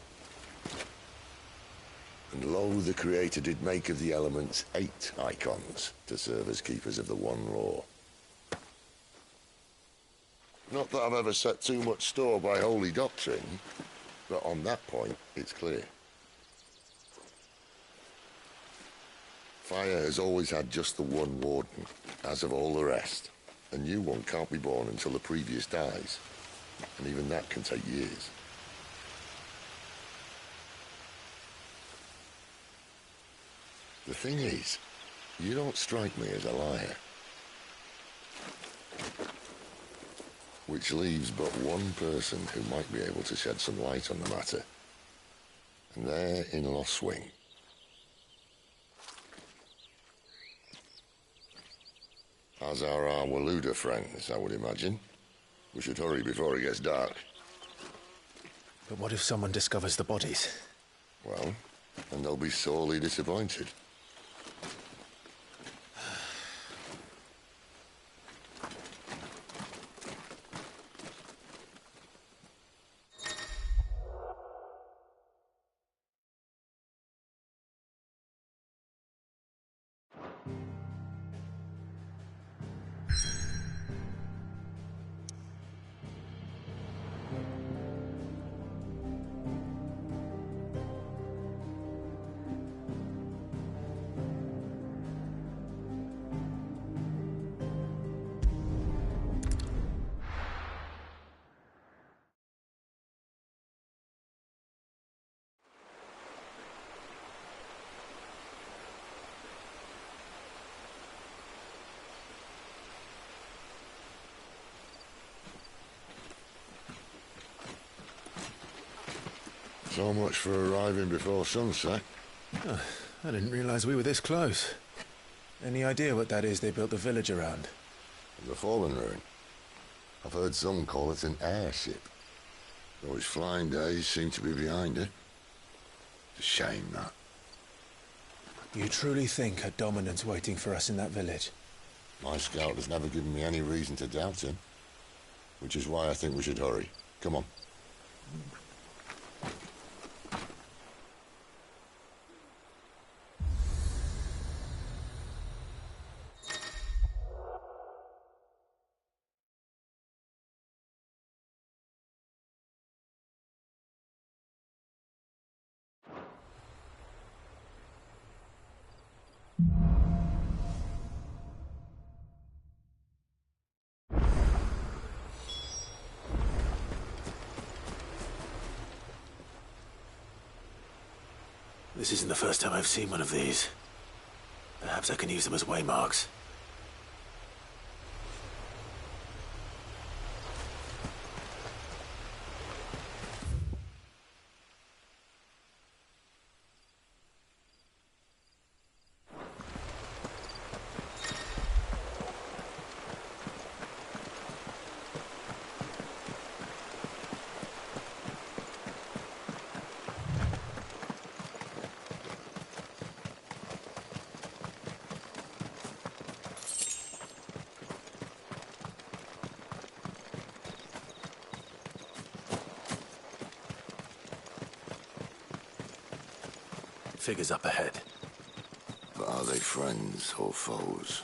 And lo, the Creator did make of the elements 8 icons to serve as keepers of the one law. Not that I've ever set too much store by holy doctrine, but on that point, it's clear. Fire has always had just the one warden, as of all the rest. A new one can't be born until the previous dies, and even that can take years. The thing is, you don't strike me as a liar. Which leaves but one person who might be able to shed some light on the matter. And they're in Lost Swing. As are our Waluda friends, I would imagine. We should hurry before it gets dark. But what if someone discovers the bodies? Well, and they'll be sorely disappointed. So much for arriving before sunset. Oh, I didn't realize we were this close. Any idea what that is they built the village around? The Fallen Ruin. I've heard some call it an airship. Though his flying days seem to be behind it. It's a shame, that. You truly think a dominant's waiting for us in that village? My scout has never given me any reason to doubt him. Which is why I think we should hurry. Come on. This isn't the first time I've seen one of these. Perhaps I can use them as waymarks. Figures up ahead. But are they friends or foes?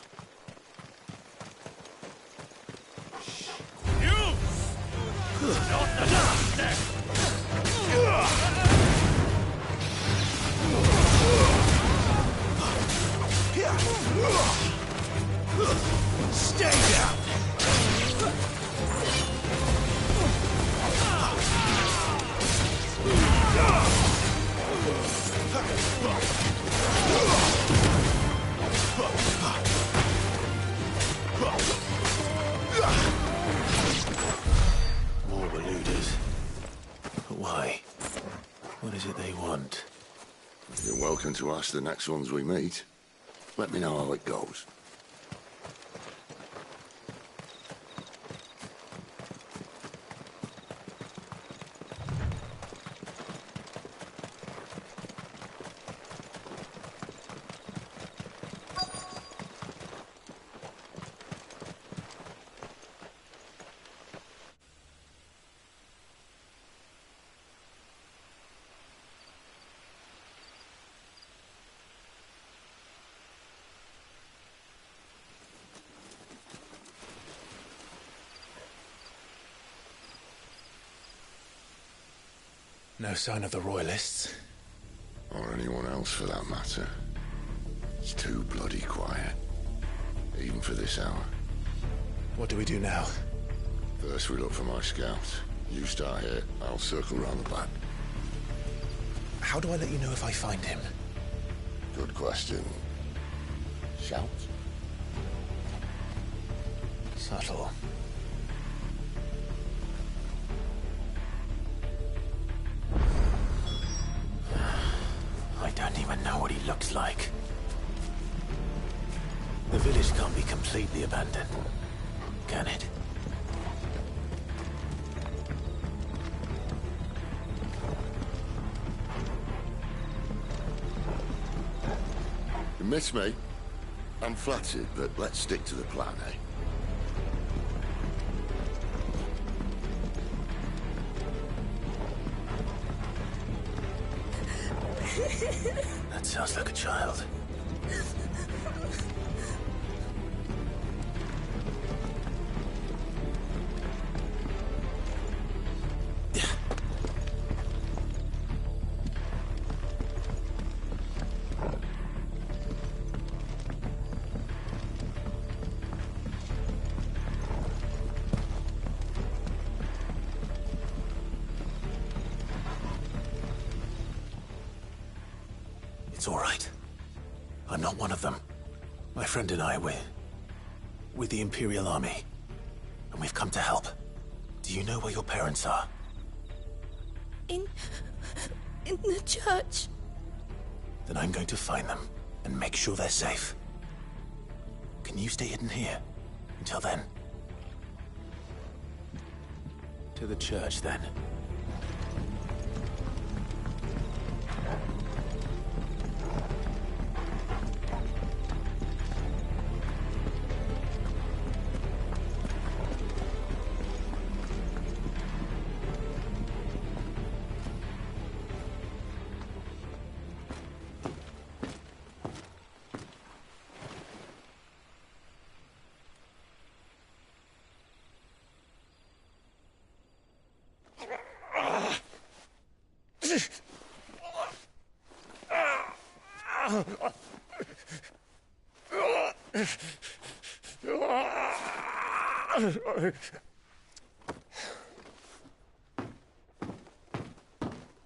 Stay down! More eluders. But why? What is it they want? You're welcome to ask the next ones we meet. Let me know how it goes. No sign of the Royalists. Or anyone else for that matter. It's too bloody quiet. Even for this hour. What do we do now? First we look for my scout. You start here, I'll circle round the back. How do I let you know if I find him? Good question. Shout? Subtle. I don't even know what he looks like. The village can't be completely abandoned, can it? You miss me? I'm flattered, but let's stick to the plan, eh? That sounds like a child. It's all right. I'm not one of them. My friend and I, we're with the Imperial Army. And we've come to help. Do you know where your parents are? In In the church. Then I'm going to find them and make sure they're safe. Can you stay hidden here until then? To the church, then.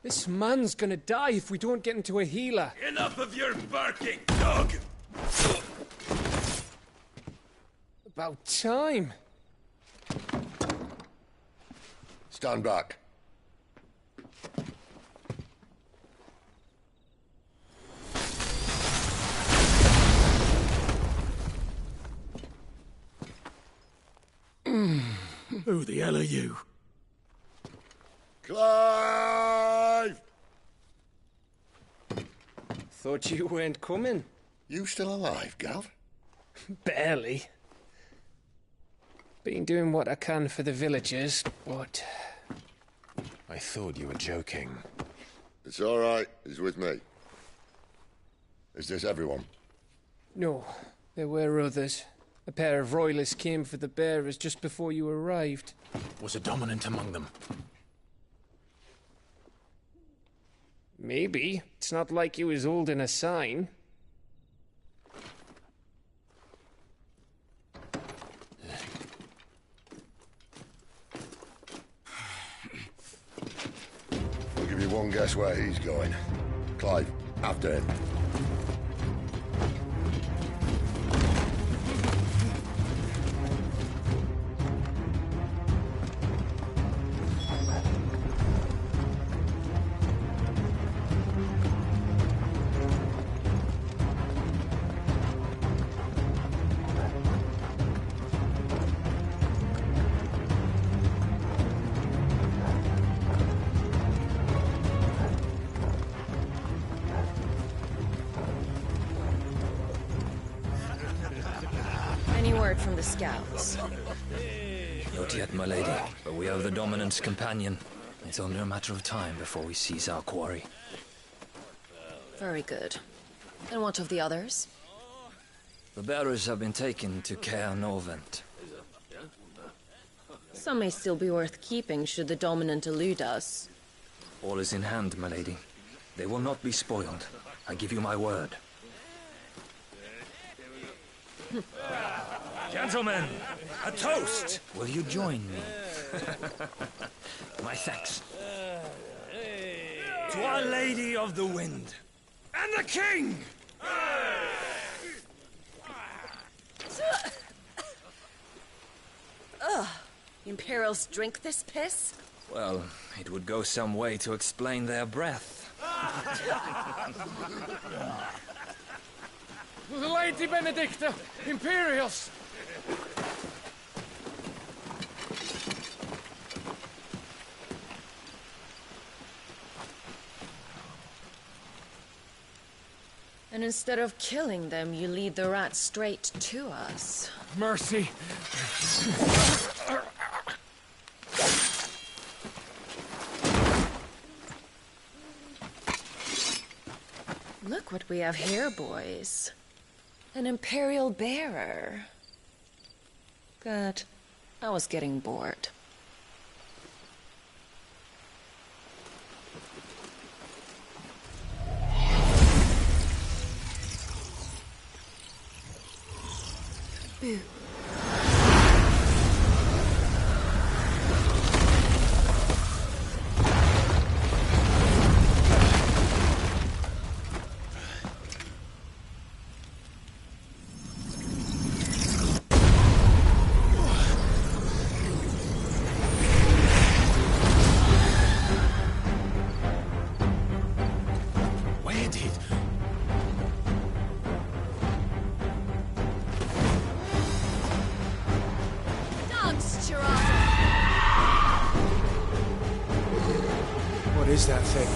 This man's gonna die if we don't get into a healer. Enough of your barking, dog! About time. Stand back. Who the hell are you? Clive! Thought you weren't coming. You still alive, Gav? Barely. Been doing what I can for the villagers, but... I thought you were joking. It's all right. He's with me. Is this everyone? No, there were others. A pair of royalists came for the bearers just before you arrived. Was a dominant among them? Maybe. It's not like he was holding a sign. I'll give you one guess where he's going. Clive, after him. Any word from the scouts? Not yet, my lady, but we have the dominant's companion. It's only a matter of time before we seize our quarry. Very good. And what of the others? The bearers have been taken to Caer Norvent. Some may still be worth keeping should the dominant elude us. All is in hand, my lady. They will not be spoiled. I give you my word. Gentlemen, a toast! Will you join me? My thanks. To Our Lady of the Wind. And the King! Ugh. Imperials drink this piss? Well, it would go some way to explain their breath. Lady Benedicta! Imperials! And instead of killing them, you lead the rats straight to us. Mercy! Look what we have here, boys. An Imperial bearer. Good. I was getting bored. Boo. What is that thing?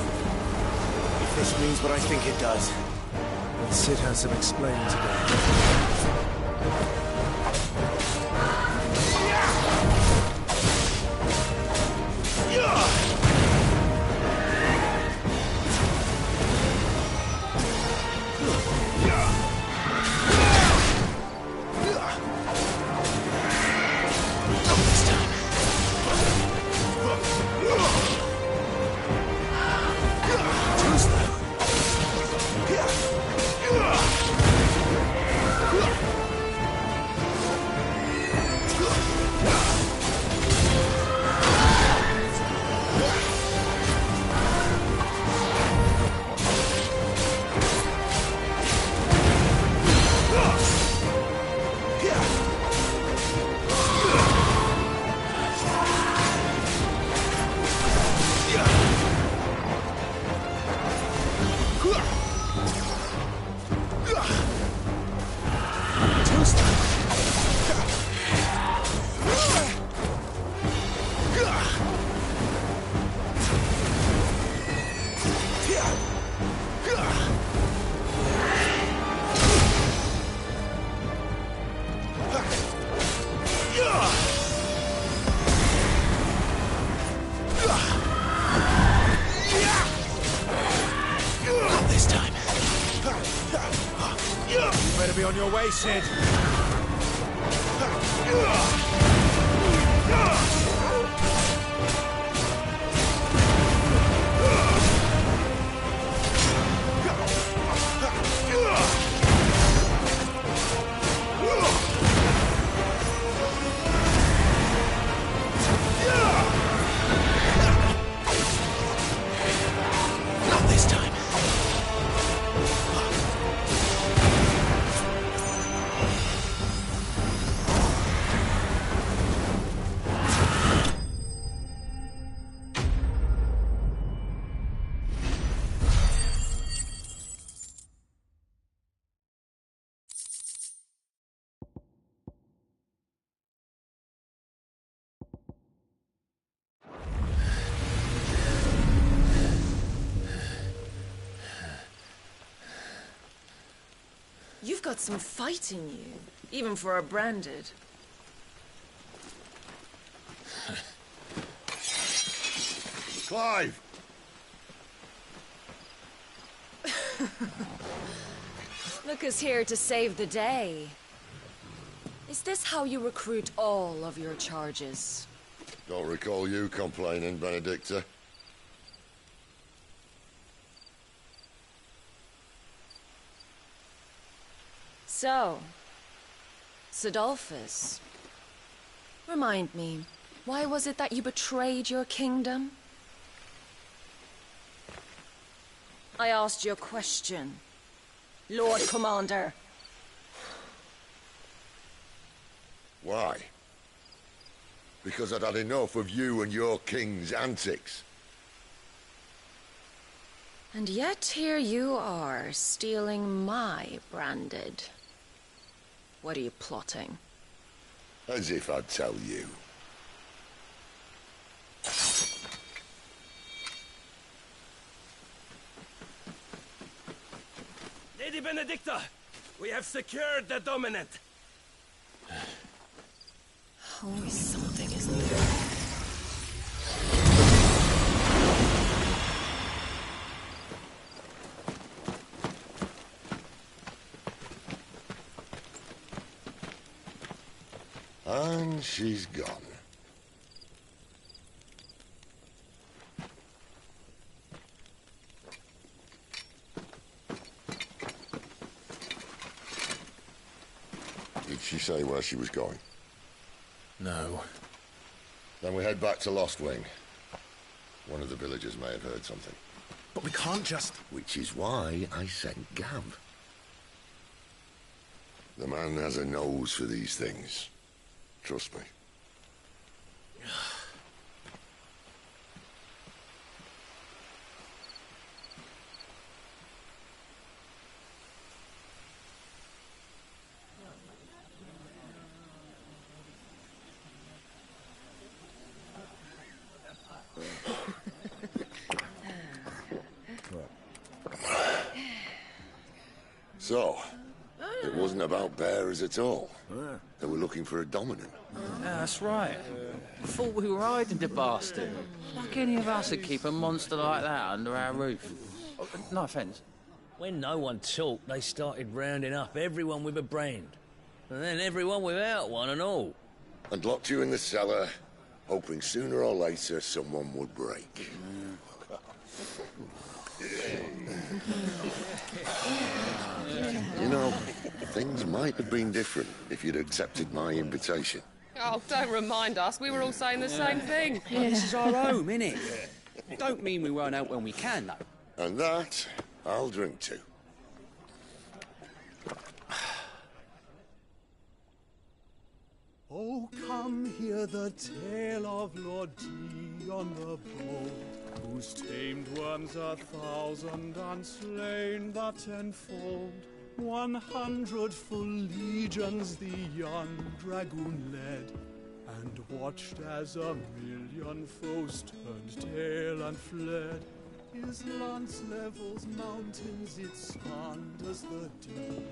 If this means what I think it does, then Sid has some explaining to do. On your way, Sid. Not this time. You've got some fight in you, even for a branded. Clive! Look who's here to save the day. Is this how you recruit all of your charges? Don't recall you complaining, Benedicta. So, Sidolphus, remind me, why was it that you betrayed your kingdom? I asked you a question, Lord Commander. Why? Because I'd had enough of you and your king's antics. And yet here you are, stealing my branded. What are you plotting? As if I'd tell you. Lady Benedicta, we have secured the dominant. Always something, isn't there? And she's gone. Did she say where she was going? No. Then we head back to Lost Wing. One of the villagers may have heard something. But we can't just... Which is why I sent Gav. The man has a nose for these things. Trust me. wasn't about bearers at all. They were looking for a dominant. Yeah, that's right. I thought we were hiding the bastard. Like any of us would keep a monster like that under our roof. Oh, no offence. When no one talked, they started rounding up everyone with a brand. And then everyone without one and all. And locked you in the cellar, hoping sooner or later someone would break. You know, things might have been different if you'd accepted my invitation. Oh, don't remind us. We were all saying the same thing. Well, this is our home, innit? Don't mean we won't out when we can, though. And that, I'll drink to. Oh, come hear the tale of Lord Dion the Bold, whose tamed worms 1,000 and slain the tenfold. 100 full legions the young dragoon led, and watched as 1,000,000 foes turned tail and fled. His lance levels mountains, it thunders the deep.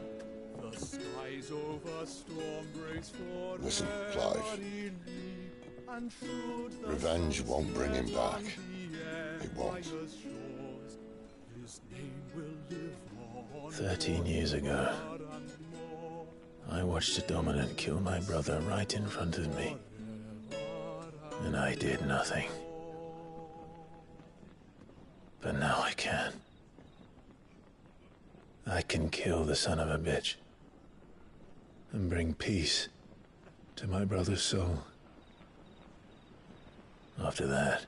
The skies over storm breaks for Listen, Clive. Revenge won't bring him back. It won't. 13 years ago, I watched a dominant kill my brother right in front of me. And I did nothing. But now I can. I can kill the son of a bitch. And bring peace to my brother's soul. After that,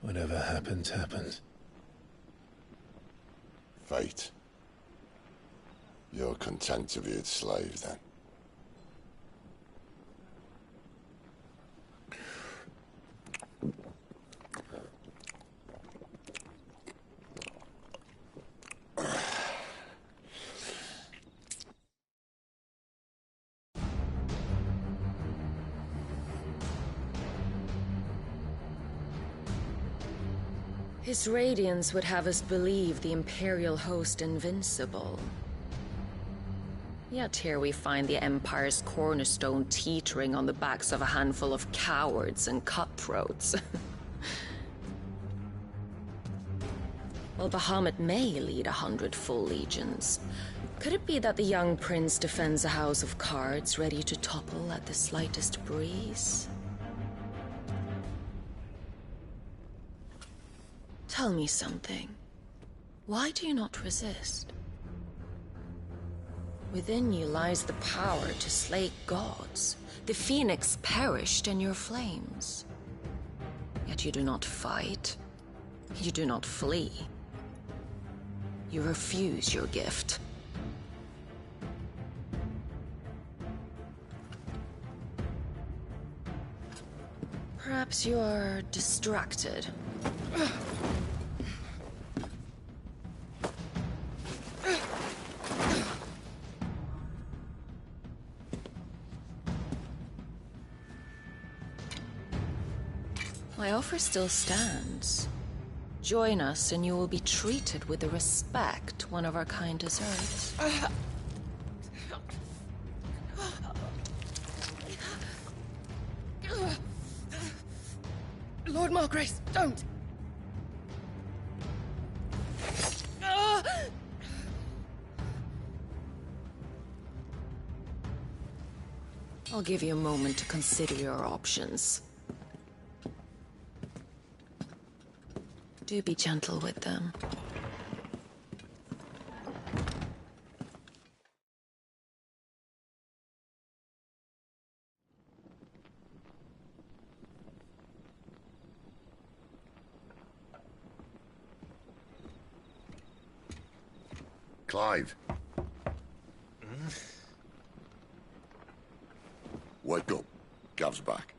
whatever happens, happens. Fate. You're content to be its slave, then? His radiance would have us believe the Imperial host invincible. Yet here we find the Empire's cornerstone teetering on the backs of a handful of cowards and cutthroats. While Bahamut may lead 100 full legions, could it be that the young prince defends a house of cards ready to topple at the slightest breeze? Tell me something. Why do you not resist? Within you lies the power to slay gods. The phoenix perished in your flames. Yet you do not fight. You do not flee. You refuse your gift. Perhaps you are distracted. My offer still stands. Join us and you will be treated with the respect one of our kind deserves. Lord Margrace, don't! I'll give you a moment to consider your options. Do be gentle with them. Clive. Wake up. Gav's back.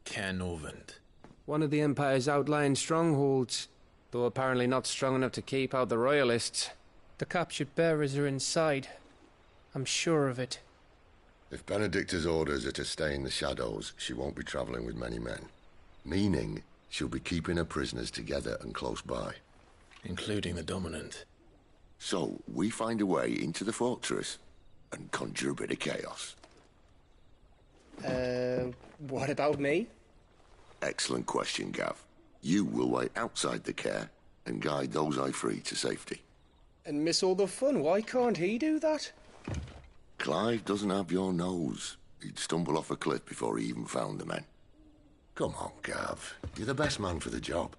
Canovant. One of the Empire's outlying strongholds, though apparently not strong enough to keep out the Royalists. The captured bearers are inside. I'm sure of it. If Benedicta's orders are to stay in the shadows, she won't be traveling with many men. Meaning, she'll be keeping her prisoners together and close by. Including the Dominant. So, we find a way into the fortress and conjure a bit of chaos. What about me? Excellent question, Gav. You will wait outside the care and guide those I free to safety. And miss all the fun. Why can't he do that? Clive doesn't have your nose. He'd stumble off a cliff before he even found the men. Come on, Gav. You're the best man for the job.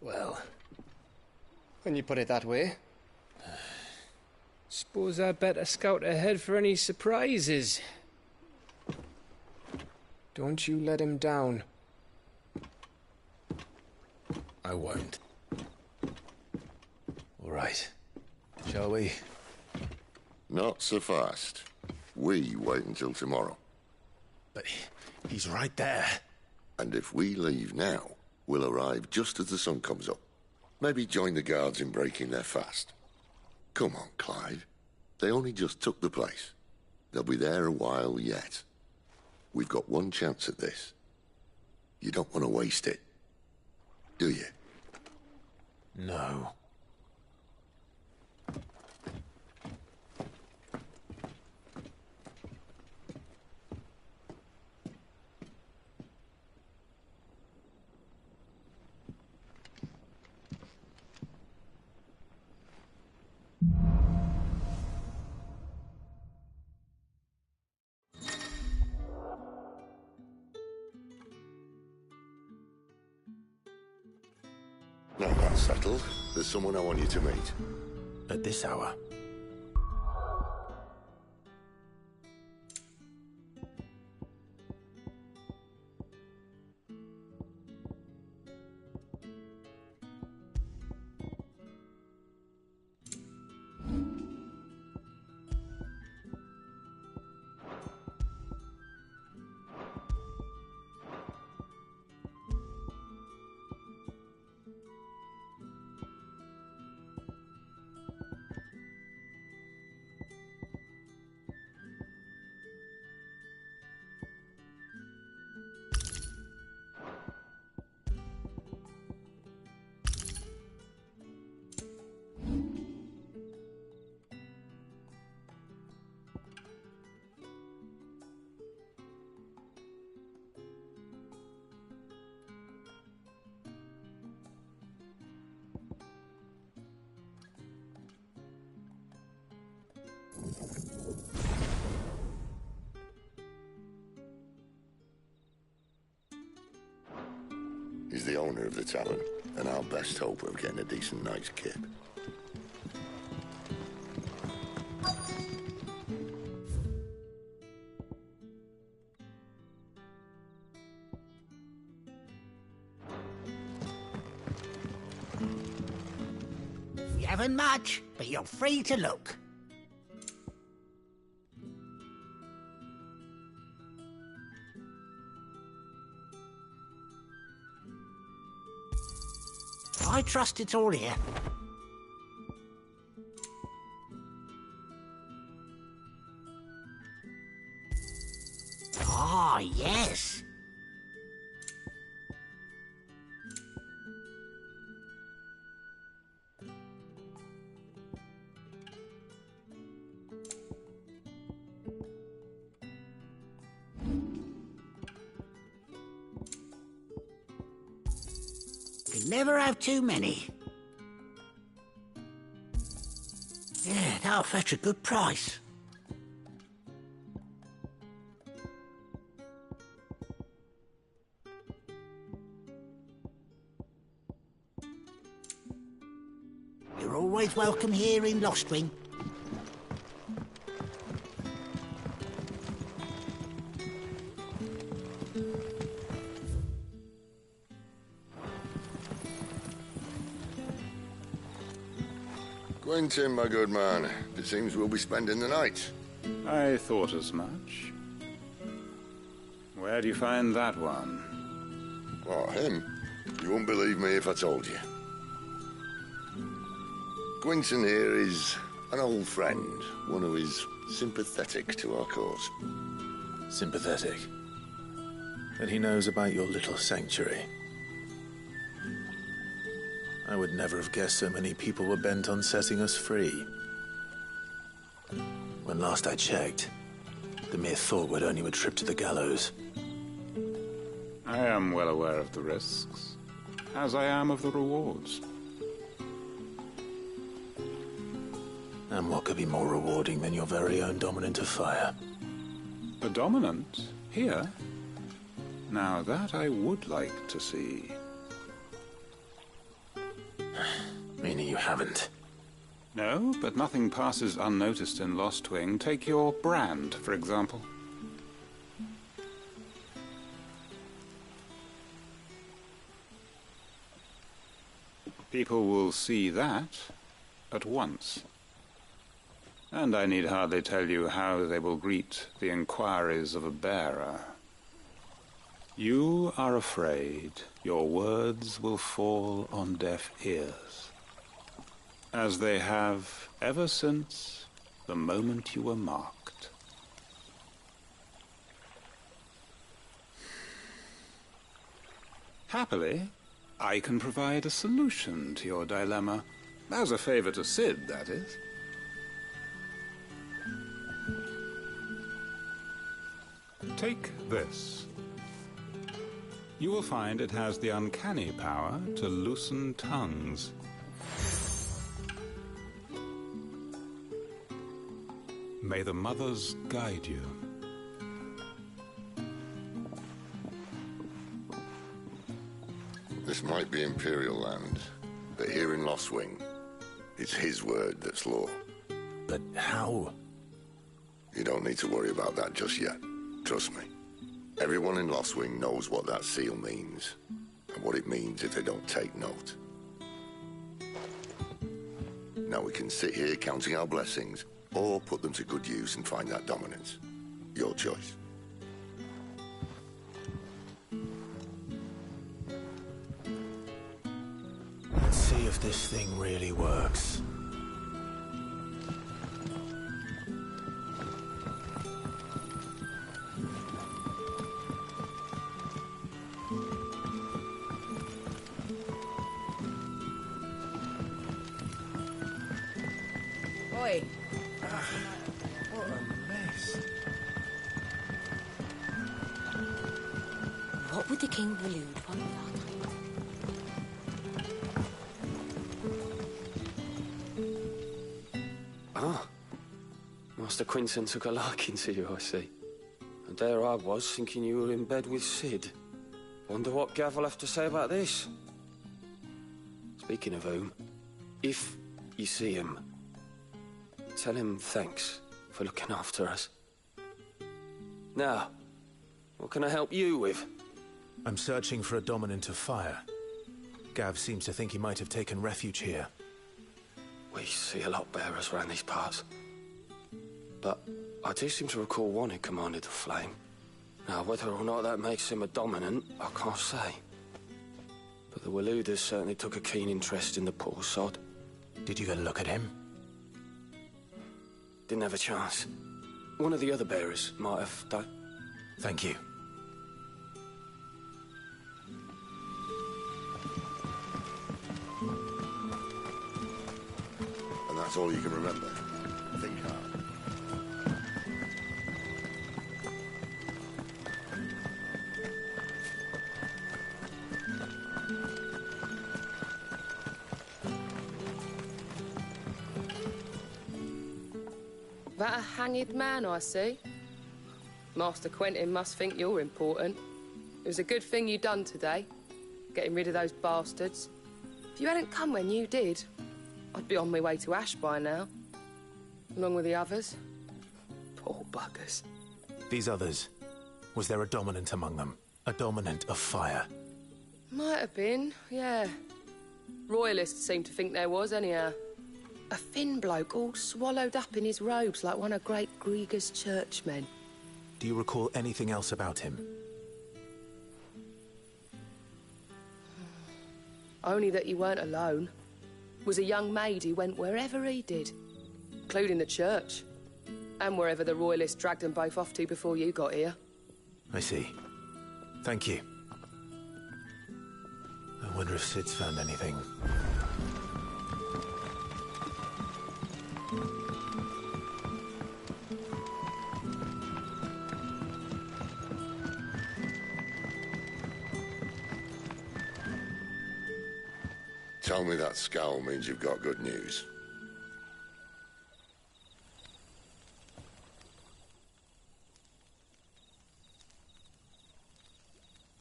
Well, when you put it that way. Suppose I'd better scout ahead for any surprises. Don't you let him down. I won't. All right. Shall we? Not so fast. We wait until tomorrow. But he's right there. And if we leave now, we'll arrive just as the sun comes up. Maybe join the guards in breaking their fast. Come on, Clive. They only just took the place. They'll be there a while yet. We've got one chance at this. You don't want to waste it, do you? No. Now that's settled. There's someone I want you to meet. At this hour? He's the owner of the tavern, and our best hope of getting a decent night's kip. You haven't much, but you're free to look. I trust it's all here. Ah, yes. Can never have too many. Yeah, that'll fetch a good price. You're always welcome here in Lostring. Quentin, my good man. It seems we'll be spending the night. I thought as much. Where do you find that one? Oh, him? You wouldn't believe me if I told you. Quentin here is an old friend, one of his sympathetic to our cause. Sympathetic. And he knows about your little sanctuary. I would never have guessed so many people were bent on setting us free. When last I checked, the mere thought would earn you a trip to the gallows. I am well aware of the risks, as I am of the rewards. And what could be more rewarding than your very own dominant of fire? A dominant? Here? Now that I would like to see. Meaning you haven't? No, but nothing passes unnoticed in Lost Wing. Take your brand, for example. People will see that at once. And I need hardly tell you how they will greet the inquiries of a bearer. You are afraid your words will fall on deaf ears, as they have ever since the moment you were marked. Happily, I can provide a solution to your dilemma, as a favor to Sid, that is. Take this. You will find it has the uncanny power to loosen tongues. May the mothers guide you. This might be Imperial land, but here in Lost Wing, it's his word that's law. But how? You don't need to worry about that just yet. Trust me. Everyone in Lost Wing knows what that seal means, and what it means if they don't take note. Now we can sit here counting our blessings, or put them to good use and find that dominance. Your choice. Let's see if this thing really works. Oi. What a mess. What would the king prelude want that? Ah. Master Quinton took a liking to you, I see. And there I was, thinking you were in bed with Sid. Wonder what Gav will have to say about this. Speaking of whom, if you see him, tell him thanks for looking after us. Now, what can I help you with? I'm searching for a dominant of fire. Gav seems to think he might have taken refuge here. We see a lot bearers around these parts. But I do seem to recall one who commanded the flame. Now, whether or not that makes him a dominant, I can't say. But the Waluders certainly took a keen interest in the poor sod. Did you get a look at him? Didn't have a chance. One of the other bearers might have done. Thank you. And that's all you can remember. Think hard. That a hanged man I see? Master Quentin must think you're important. It was a good thing you done today, getting rid of those bastards. If you hadn't come when you did, I'd be on my way to Ash by now, along with the others. Poor buggers. These others, was there a dominant among them? A dominant of fire? Might have been, yeah. Royalists seem to think there was, anyhow. A thin bloke all swallowed up in his robes like one of Great Grieger's churchmen. Do you recall anything else about him? Only that he weren't alone. Was a young maid who went wherever he did, including the church. And wherever the Royalists dragged them both off to before you got here. I see. Thank you. I wonder if Sid's found anything. Tell me that scowl means you've got good news.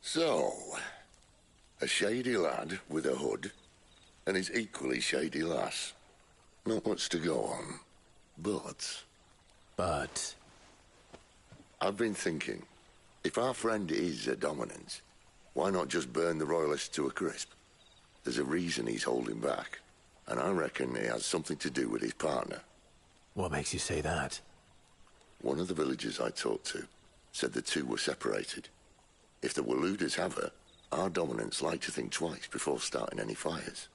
So, a shady lad with a hood, and his equally shady lass. Not much to go on, but... But? I've been thinking, if our friend is a dominant, why not just burn the Royalists to a crisp? There's a reason he's holding back, and I reckon he has something to do with his partner. What makes you say that? One of the villagers I talked to said the two were separated. If the Waluders have her, our dominants like to think twice before starting any fires.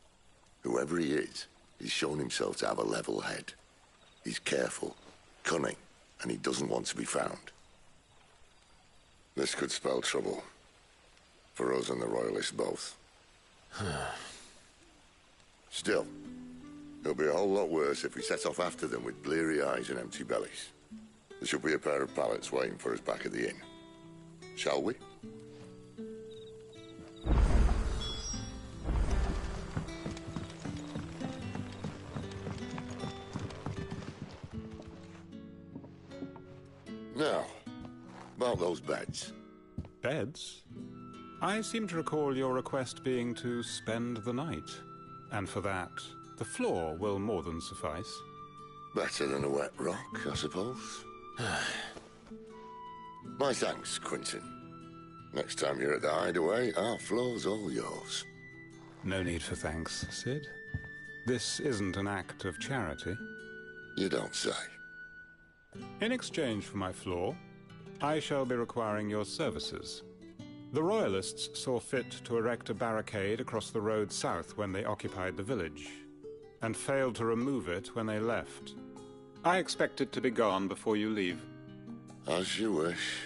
Whoever he is, he's shown himself to have a level head. He's careful, cunning, and he doesn't want to be found. This could spell trouble. For us and the Royalists both. Still, it'll be a whole lot worse if we set off after them with bleary eyes and empty bellies. There should be a pair of pallets waiting for us back at the inn. Shall we? Now, about those beds. Beds? I seem to recall your request being to spend the night. And for that, the floor will more than suffice. Better than a wet rock, I suppose. My thanks, Quentin. Next time you're at the hideaway, our floor's all yours. No need for thanks, Sid. This isn't an act of charity. You don't say. In exchange for my floor, I shall be requiring your services. The Royalists saw fit to erect a barricade across the road south when they occupied the village, and failed to remove it when they left. I expect it to be gone before you leave. As you wish.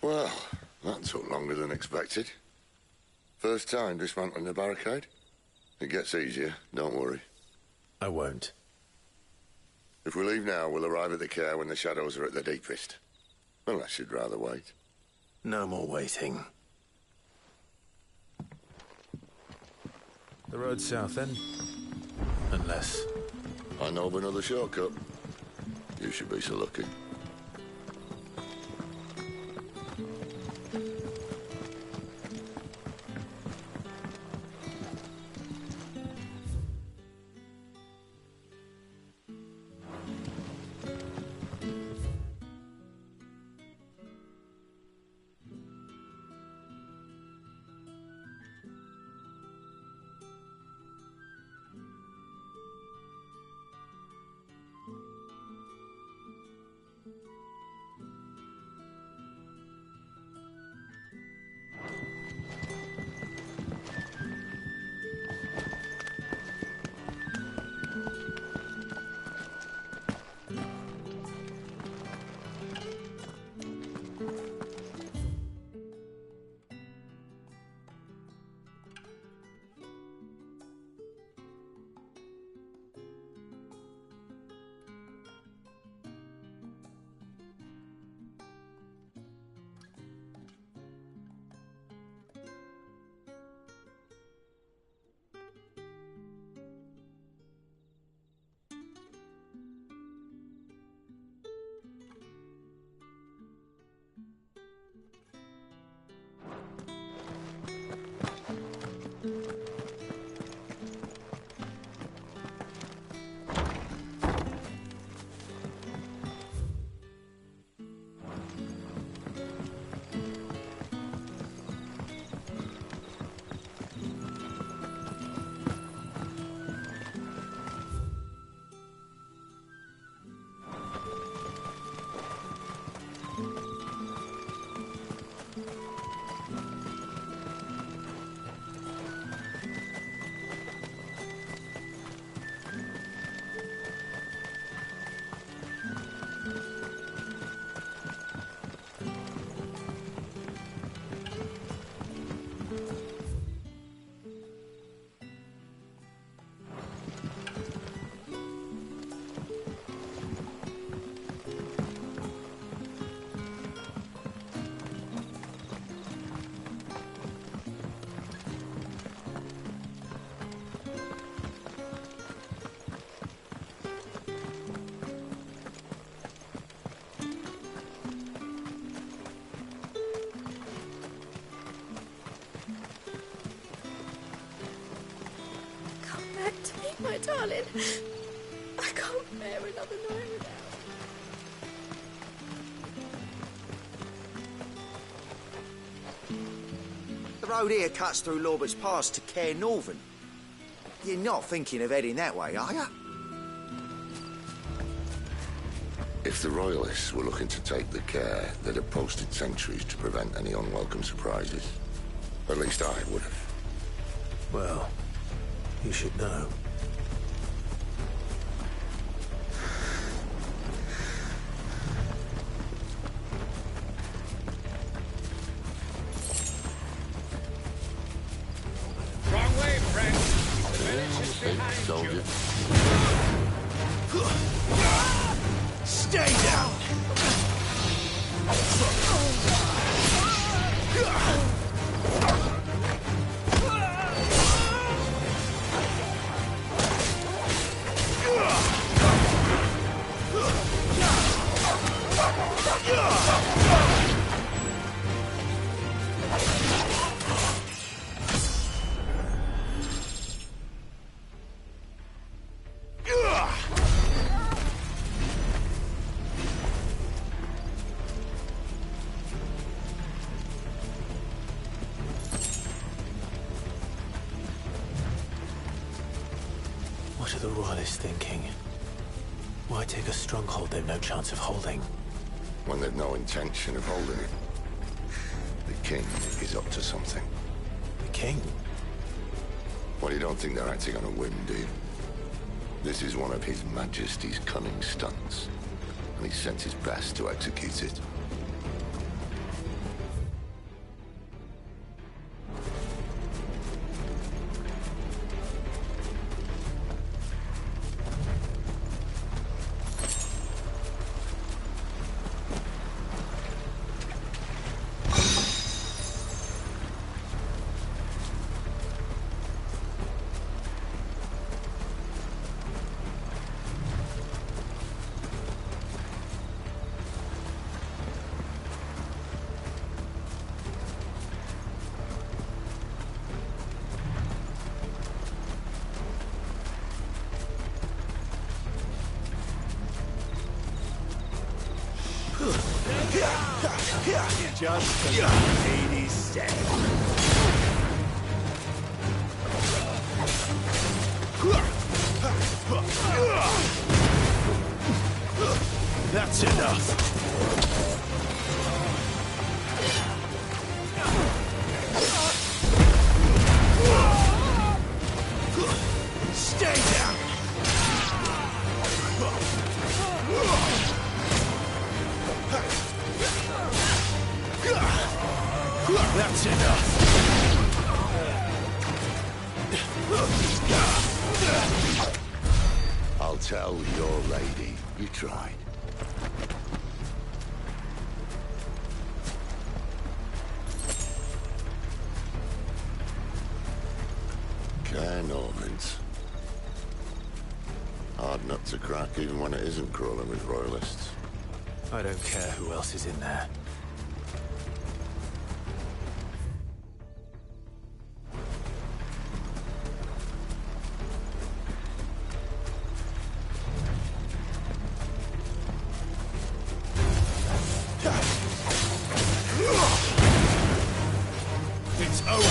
Well, that took longer than expected. First time dismantling the barricade? It gets easier, don't worry. I won't. If we leave now, we'll arrive at the care when the shadows are at their deepest. Unless you'd rather wait. No more waiting. The road south, then? Unless... I know of another shortcut. You should be so lucky. My darling, I can't bear another night without. The road here cuts through Lorbert's Pass to Care Northern. You're not thinking of heading that way, are you? If the Royalists were looking to take the Care, they'd have posted sentries to prevent any unwelcome surprises. At least I would have. Well, you should know. Wrong way, friend. The village is behind you. Stay down! What are the Royalists thinking? Why take a stronghold they've no chance of holding? When they've no intention of holding it. The King is up to something. The King? Well, you don't think they're acting on a whim, do you? This is one of His Majesty's cunning stunts, and he's sent his best to execute it. Just as the lady said. That's enough. Stay down. That's enough. I'll tell your lady you tried. Care Normans. Hard nut to crack even when it isn't crawling with Royalists. I don't care who else is in there. It's over.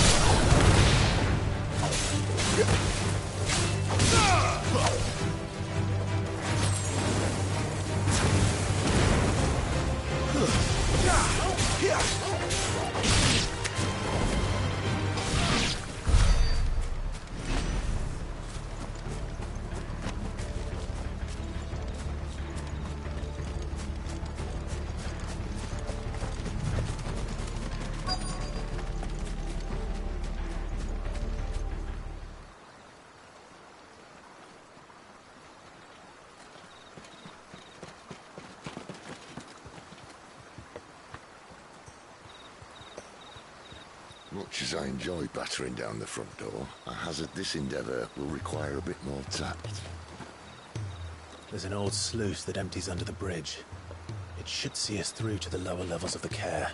Much as I enjoy battering down the front door, I hazard this endeavour will require a bit more tact. There's an old sluice that empties under the bridge. It should see us through to the lower levels of the Care.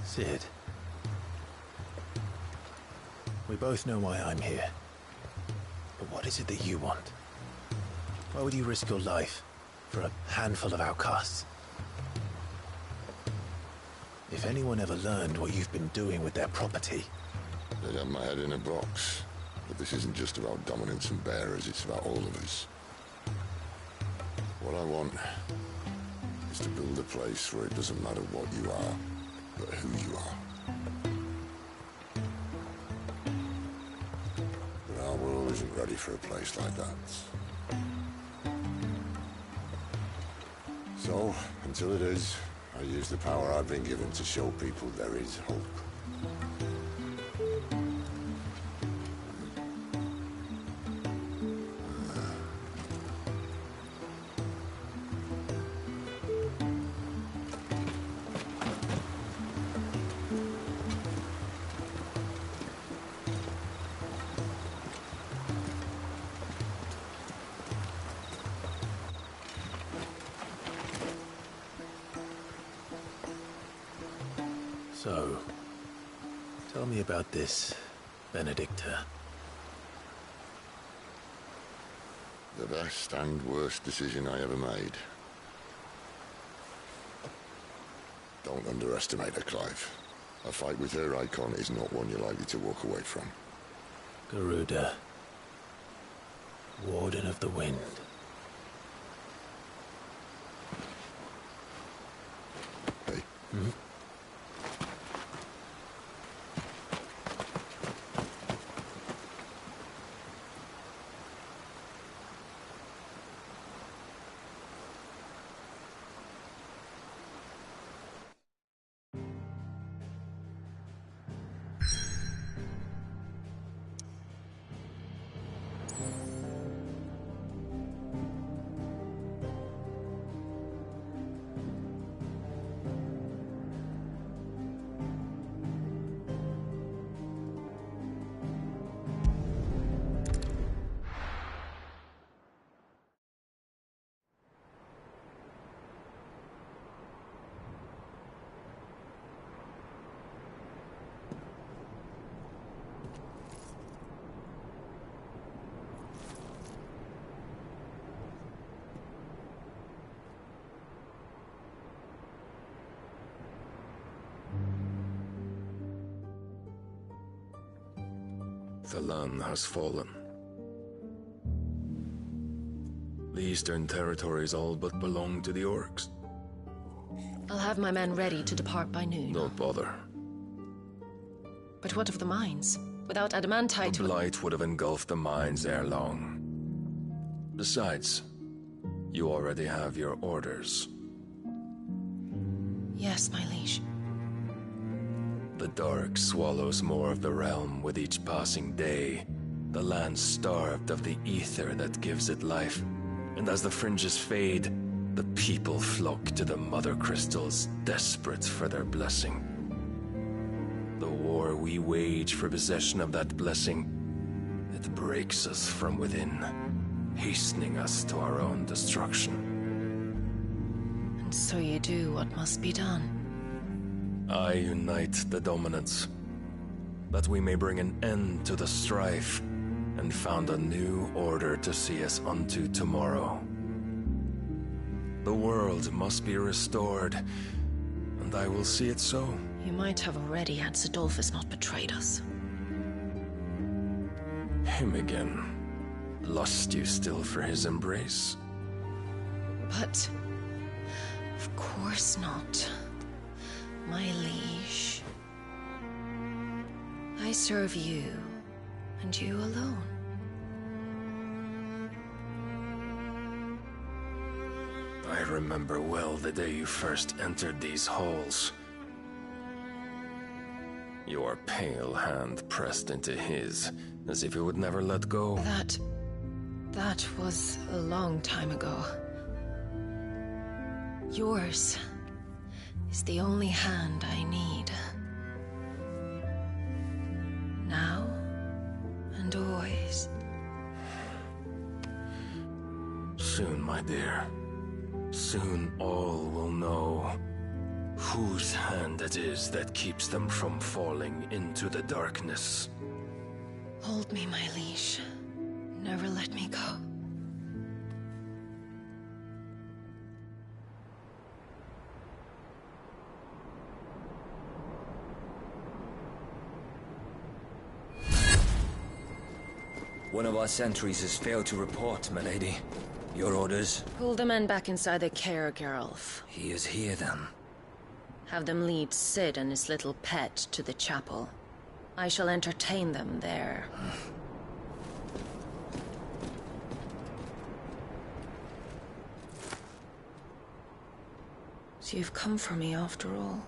Sid. We both know why I'm here. But what is it that you want? Why would you risk your life for a handful of outcasts? If anyone ever learned what you've been doing with their property... They'd have my head in a box. But this isn't just about dominance and bearers, it's about all of us. What I want is to build a place where it doesn't matter what you are, but who you are. But our world isn't ready for a place like that. So, until it is, I use the power I've been given to show people there is hope. So, tell me about this, Benedicta. The best and worst decision I ever made. Don't underestimate her, Clive. A fight with her icon is not one you're likely to walk away from. Garuda. Warden of the Wind. Hey. Hmm? The land has fallen. The eastern territories all but belong to the orcs. I'll have my men ready to depart by noon. Don't bother. But what of the mines? Without adamantite... The blight would have engulfed the mines ere long. Besides, you already have your orders. Yes, my liege. The dark swallows more of the realm with each passing day. The land starved of the ether that gives it life. And as the fringes fade, the people flock to the mother crystals, desperate for their blessing. The war we wage for possession of that blessing, it breaks us from within, hastening us to our own destruction. And so you do what must be done. I unite the dominants, that we may bring an end to the strife, and found a new order to see us unto tomorrow. The world must be restored, and I will see it so. You might have already had Zidolphus not betrayed us. Him again. Lust you still for his embrace? But... of course not. My liege. I serve you, and you alone. I remember well the day you first entered these halls. Your pale hand pressed into his, as if it would never let go. That was a long time ago. Yours is the only hand I need. Now and always. Soon, my dear. Soon all will know whose hand it is that keeps them from falling into the darkness. Hold me, my liege. Never let me go. One of our sentries has failed to report, milady. Your orders? Pull the men back inside their care, Geralf. He is here, then. Have them lead Sid and his little pet to the chapel. I shall entertain them there. So you've come for me after all.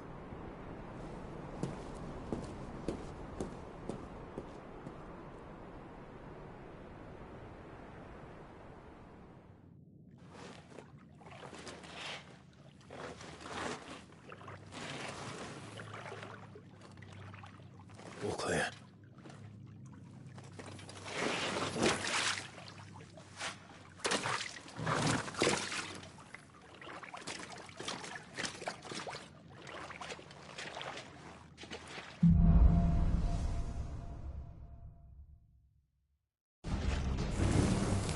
All clear.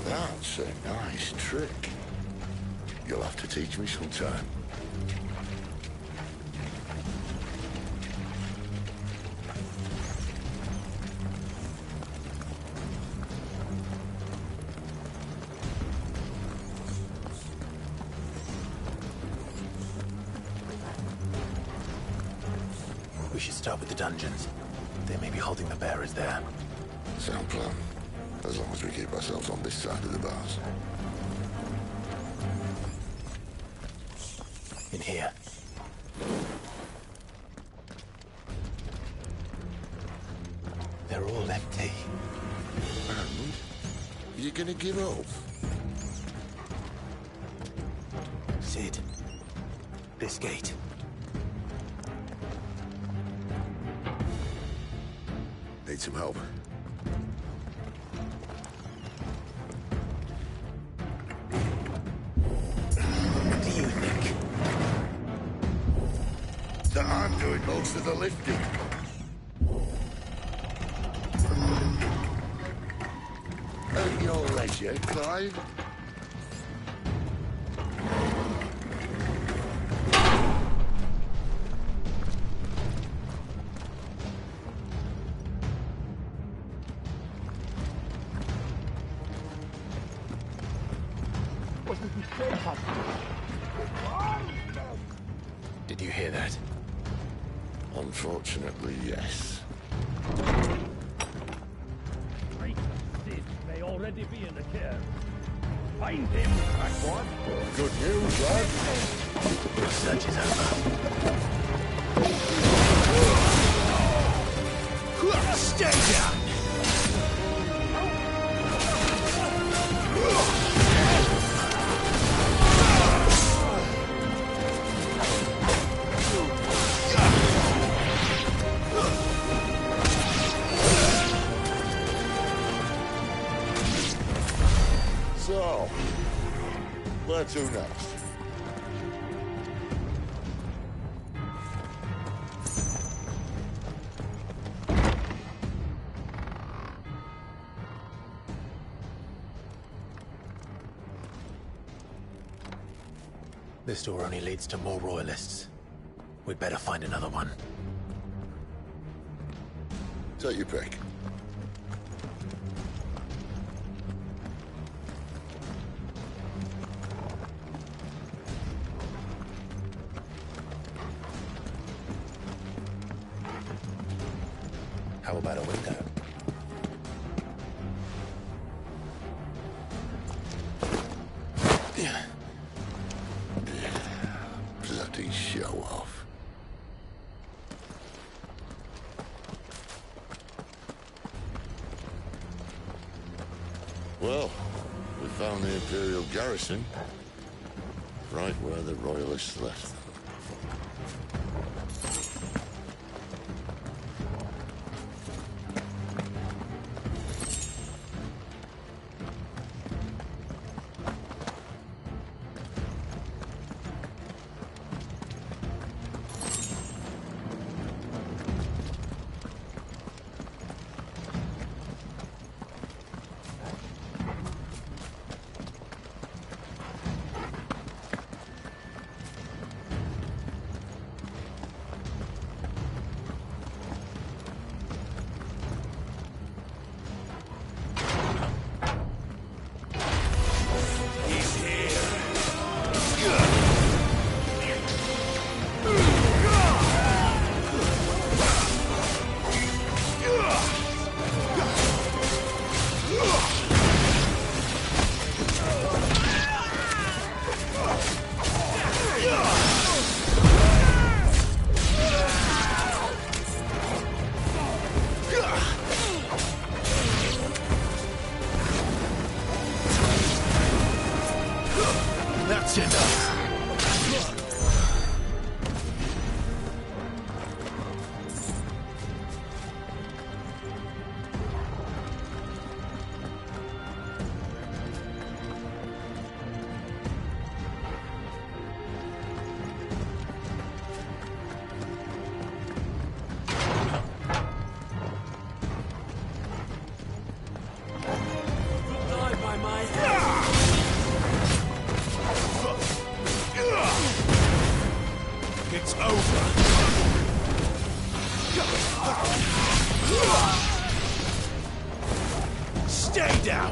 That's a nice trick. You'll have to teach me sometime. We should start with the dungeons. They may be holding the bearers there. Sound plan. As long as we keep ourselves on this side of the bars. In here. They're all empty. And? You gonna give up? Sid. This gate. Need some help? What do you think? That I'm doing most of the lifting. At your leisure, Clive. Did you hear that? Unfortunately, yes. Sid may already be in the care. Find him, backward. Good news, lad. The search is over. Stay down! So, where to next? This door only leads to more royalists. We'd better find another one. Take your pick. How about a window? Bloody show off. Well, we found the Imperial garrison. Right where the Royalists left them. Stay down!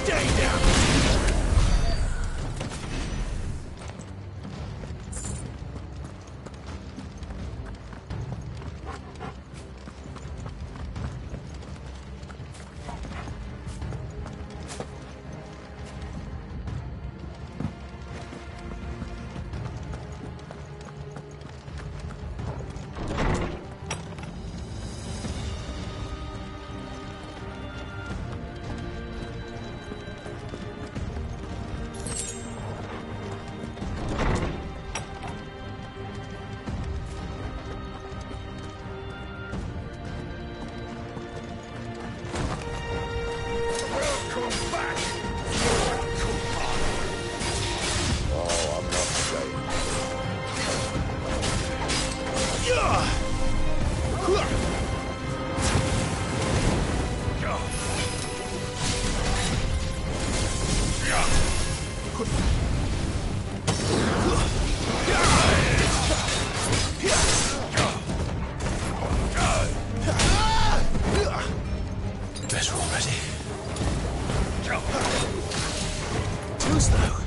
Stay down! Better already. Too slow.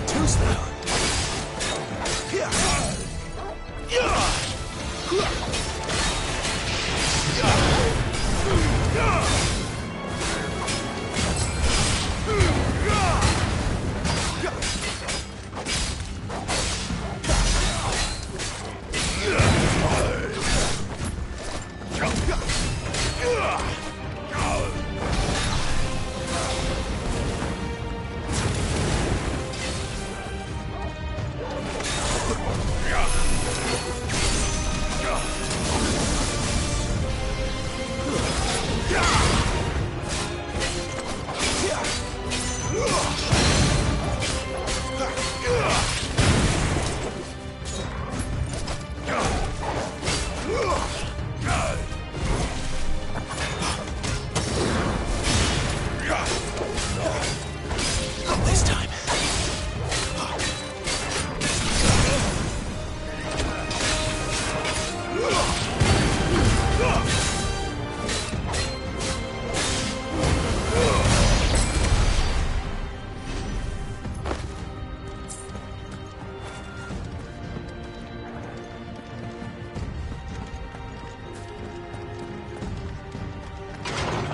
Too slow.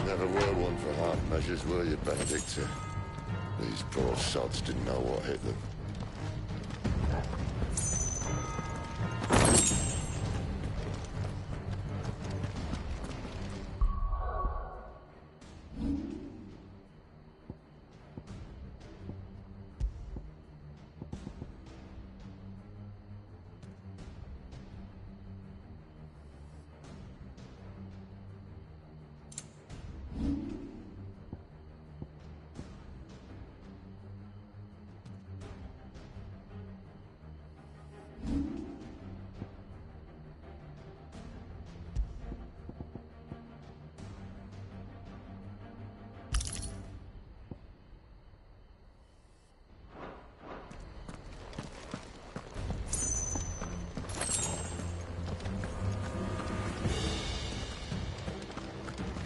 Never were one for half measures, were you, Benedicta? These poor sods didn't know what hit them.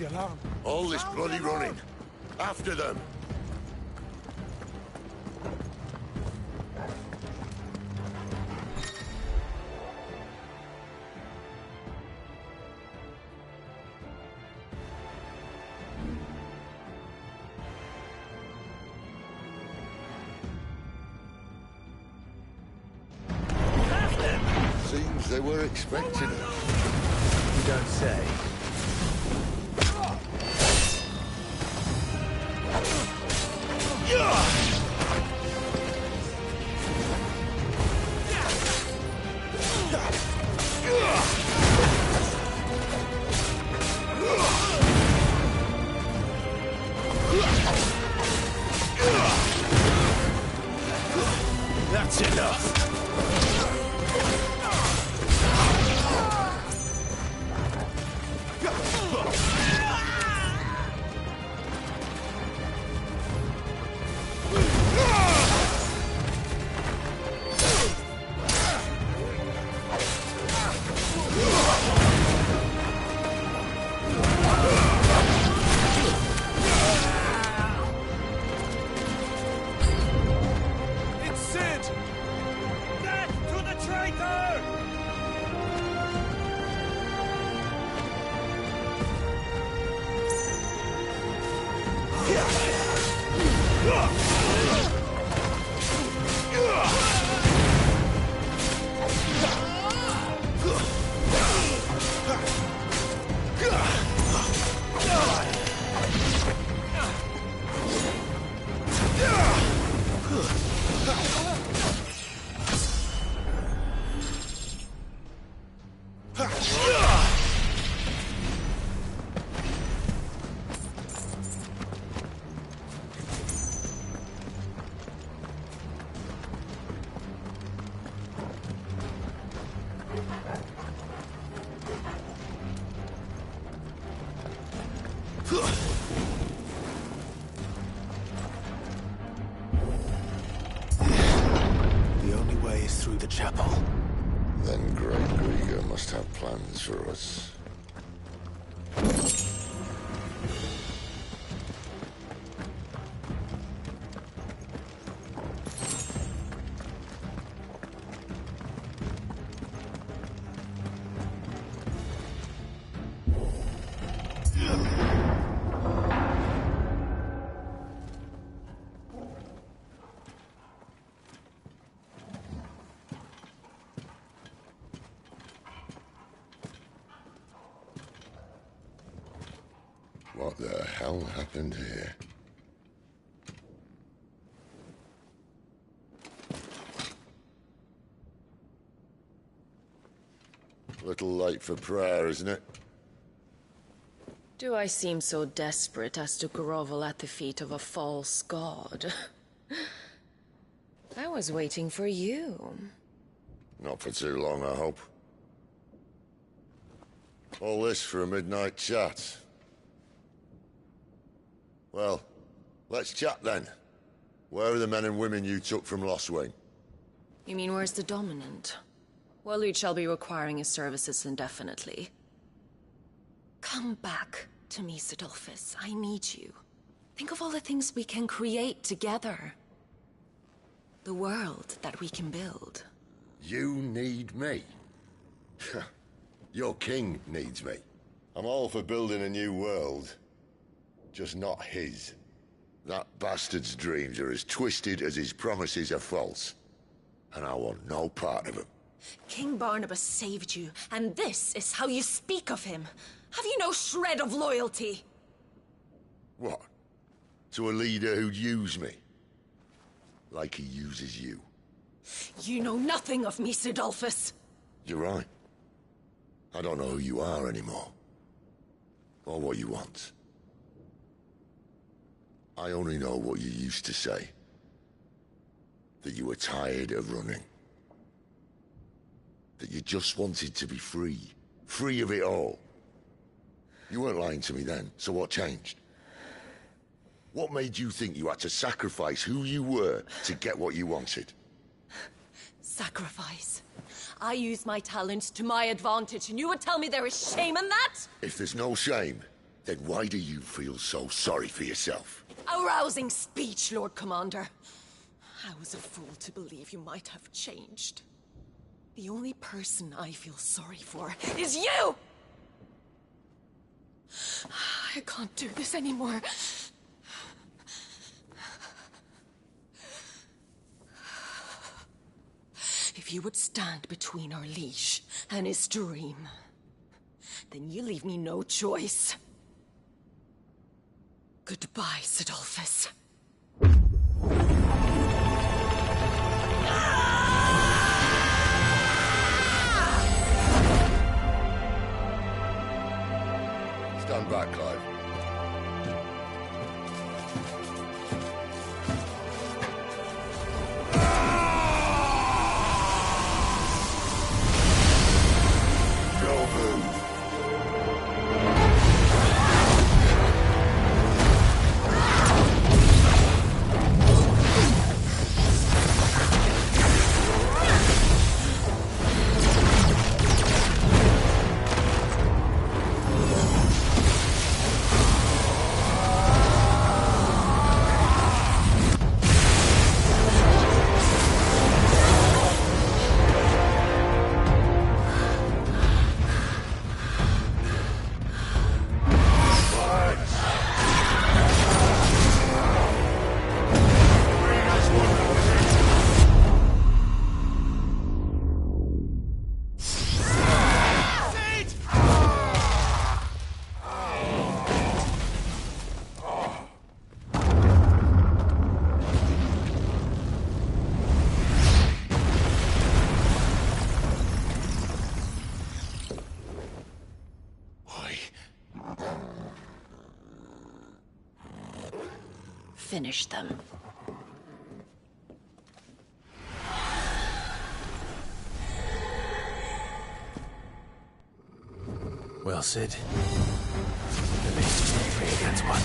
the alarm. All this bloody running. After them. Seems they were expecting us. You don't say. That's enough. The only way is through the chapel. Then Great Grieger must have plans for us. What the hell happened here? Little late for prayer, isn't it? Do I seem so desperate as to grovel at the feet of a false god? I was waiting for you. Not for too long, I hope. All this for a midnight chat. Well, let's chat then. Where are the men and women you took from Lostwing? You mean where's the dominant? Waleed shall be requiring his services indefinitely. Come back to me, Sidolphus. I need you. Think of all the things we can create together. The world that we can build. You need me? Your king needs me. I'm all for building a new world. Just not his. That bastard's dreams are as twisted as his promises are false. And I want no part of them. King Barnabas saved you, and this is how you speak of him. Have you no shred of loyalty? What? To a leader who'd use me? Like he uses you? You know nothing of me, Sidolphus. You're right. I don't know who you are anymore. Or what you want. I only know what you used to say. That you were tired of running. That you just wanted to be free. Free of it all. You weren't lying to me then, so what changed? What made you think you had to sacrifice who you were to get what you wanted? Sacrifice. I use my talents to my advantage, and you would tell me there is shame in that? If there's no shame, Then why do you feel so sorry for yourself? A rousing speech, Lord Commander. I was a fool to believe you might have changed. The only person I feel sorry for is you! I can't do this anymore. If you would stand between our liege and his dream, then you leave me no choice. Goodbye, Sidolphus. Stand back, Clive. Finish them. Well, Sid. At least it's not 3 against 1.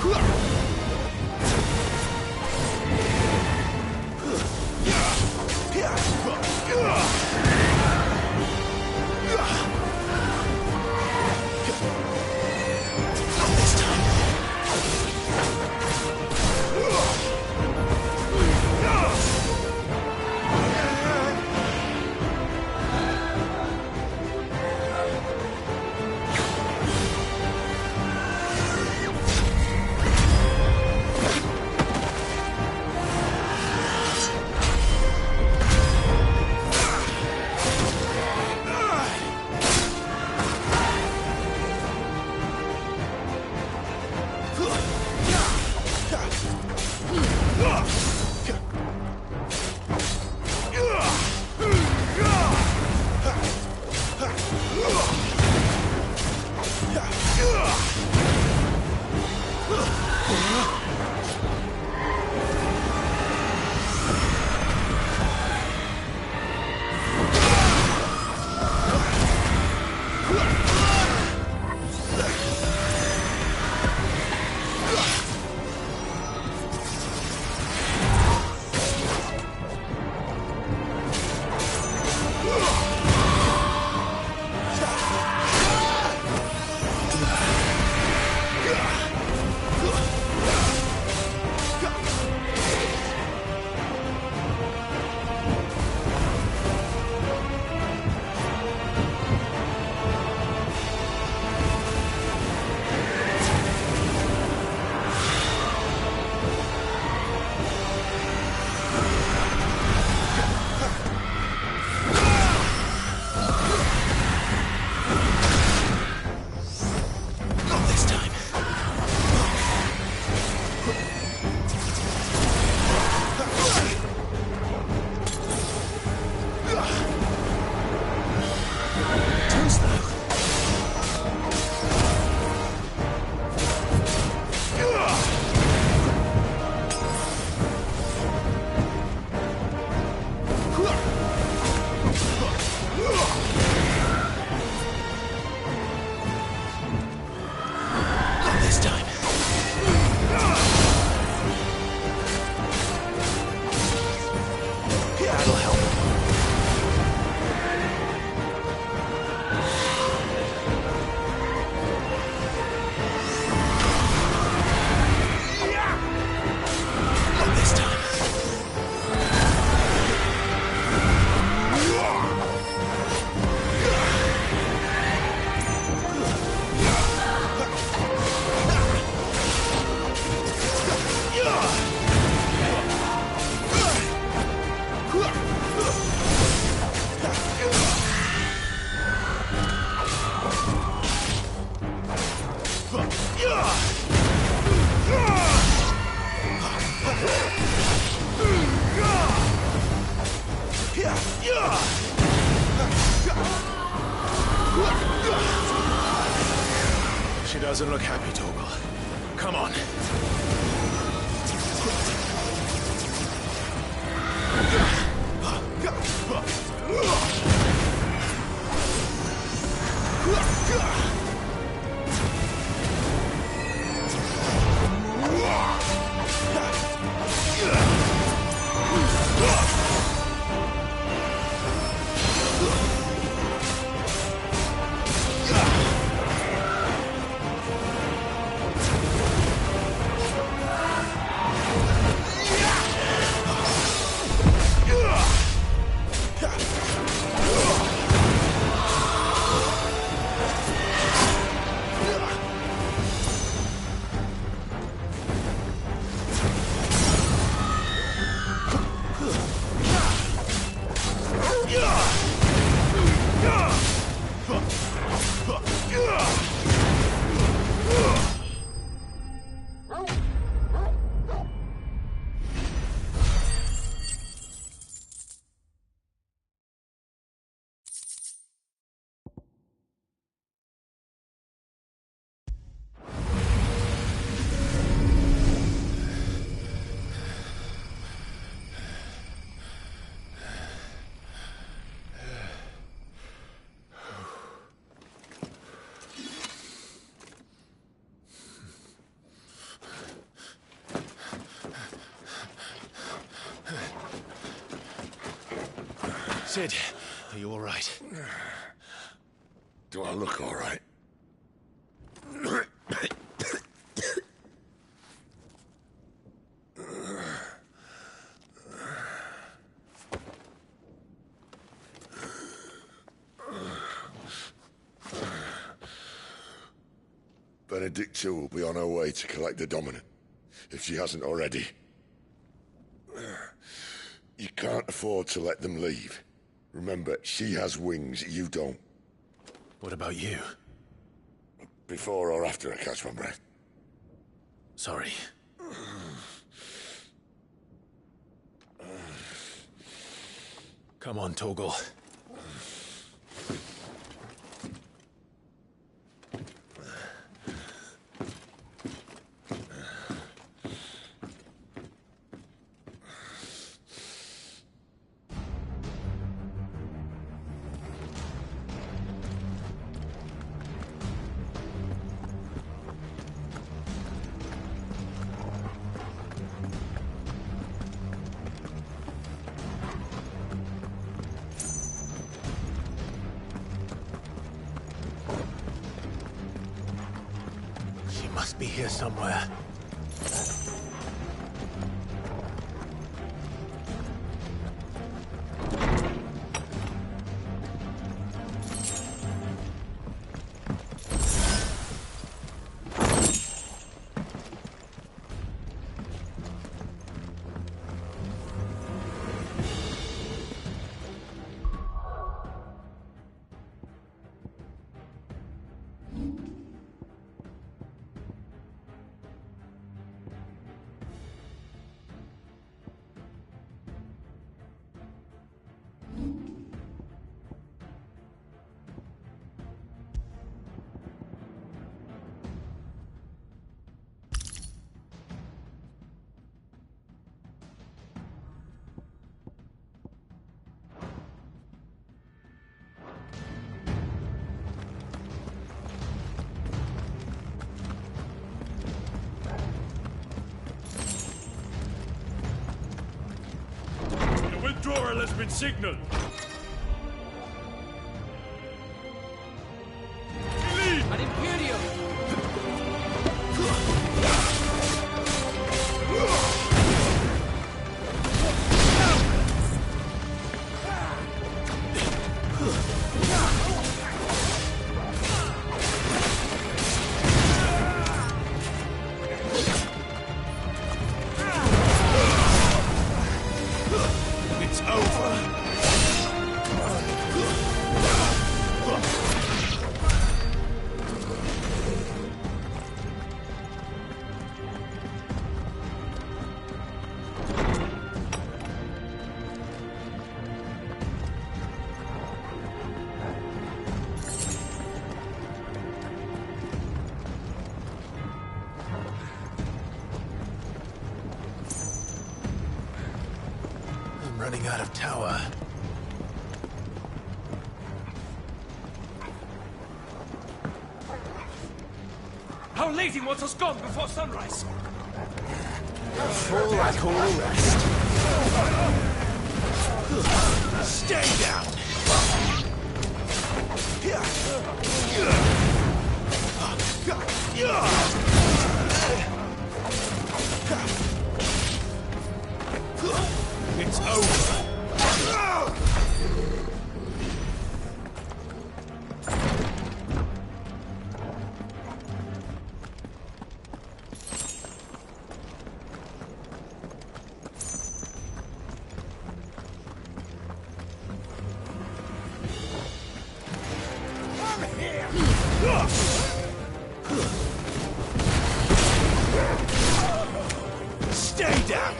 Huh! doesn't look happy, Torgal. Come on. Sid, are you all right? Do I look all right? Benedicta will be on her way to collect the Dominant, if she hasn't already. You can't afford to let them leave. Remember, she has wings, you don't. What about you? Before or after I catch my breath? Sorry. Come on, Torgal. Must be here somewhere. Withdrawal has been signaled. An Imperium! It's over. running out of tower. Our lady wants us gone before sunrise. Full like all the rest. Stay down! It's over. Stay down!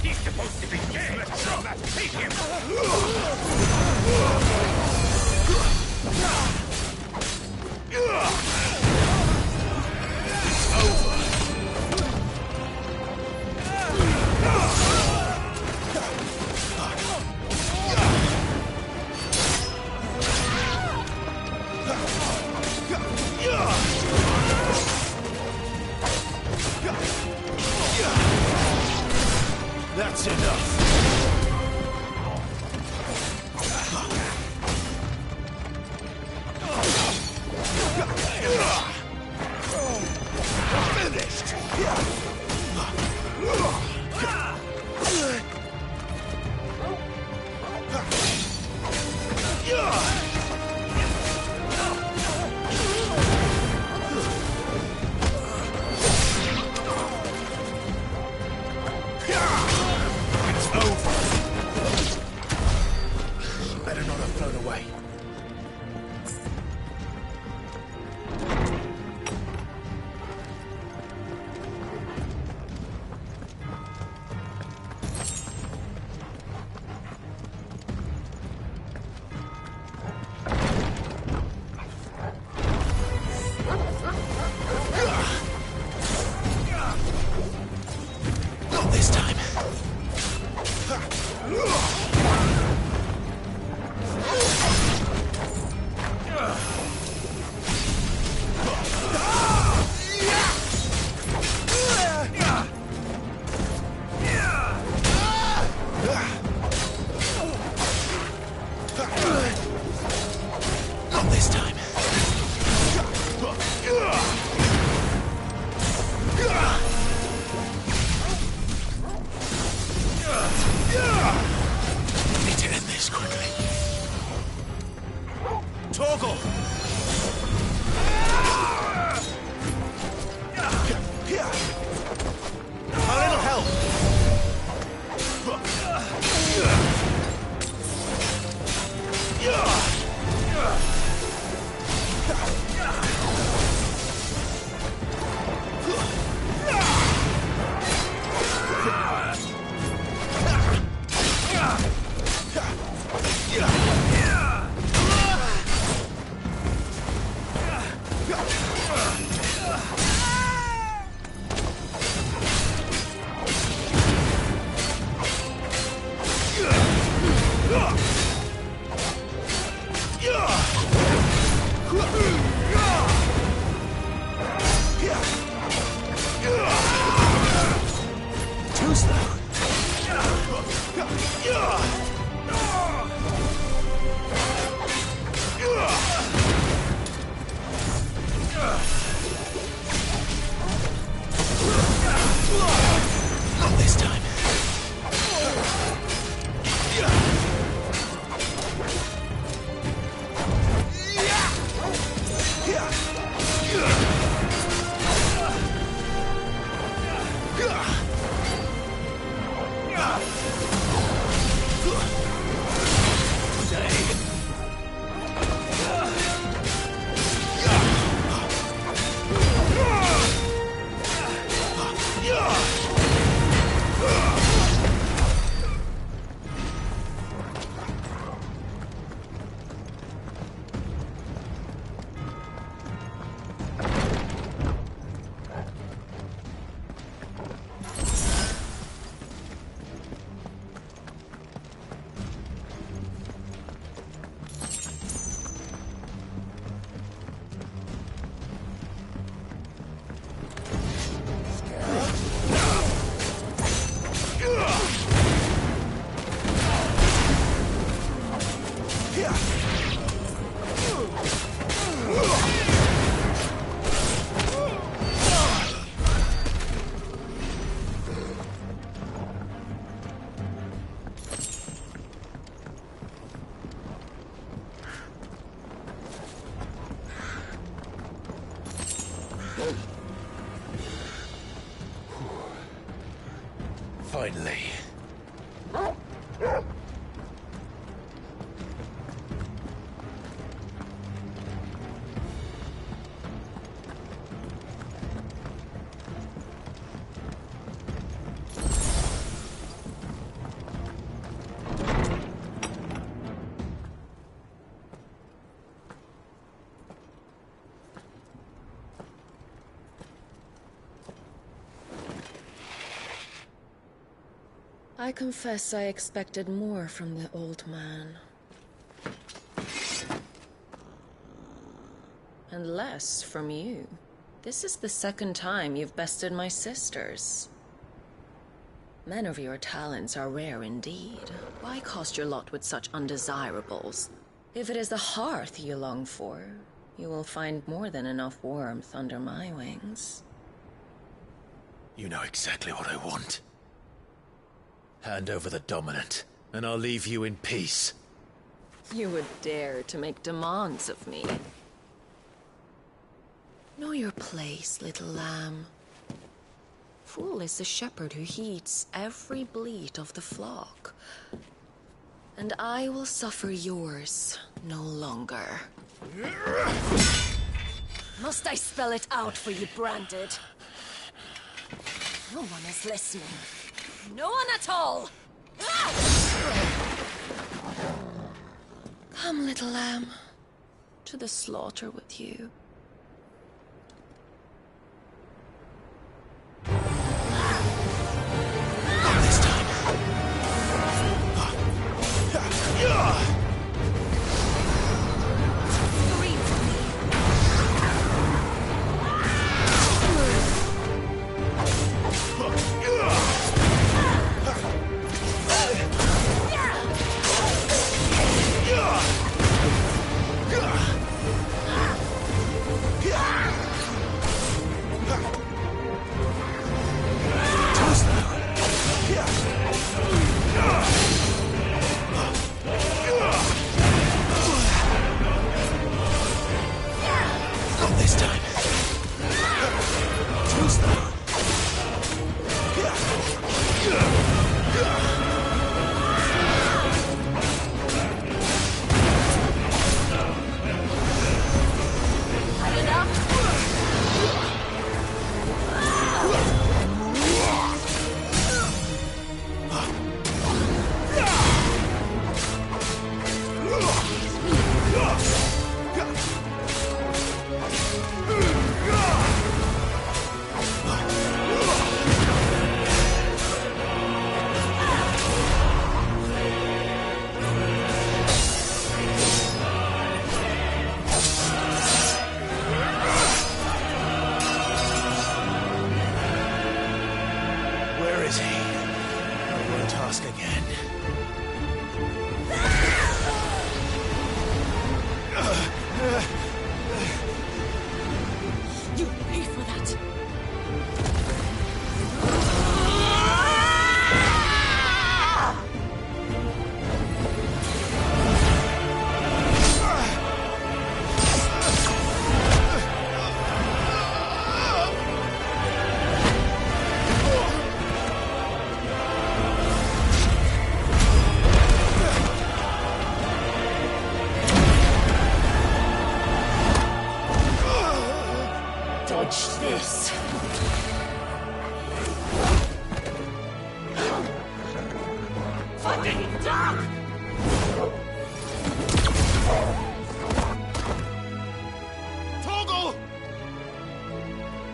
He's supposed to be dead. Let's take him. It's over. That's enough. Finished. It's over. Better not have flown away. Not this time. Not this time. Finally. I confess I expected more from the old man. And less from you. This is the second time you've bested my sisters. Men of your talents are rare indeed. Why cast your lot with such undesirables? If it is the hearth you long for, you will find more than enough warmth under my wings. You know exactly what I want. Hand over the dominant, and I'll leave you in peace. You would dare to make demands of me. Know your place, little lamb. Fool is the shepherd who heeds every bleat of the flock. And I will suffer yours no longer. Must I spell it out for you, Branded? No one is listening. No one at all! Come, little lamb, to the slaughter with you.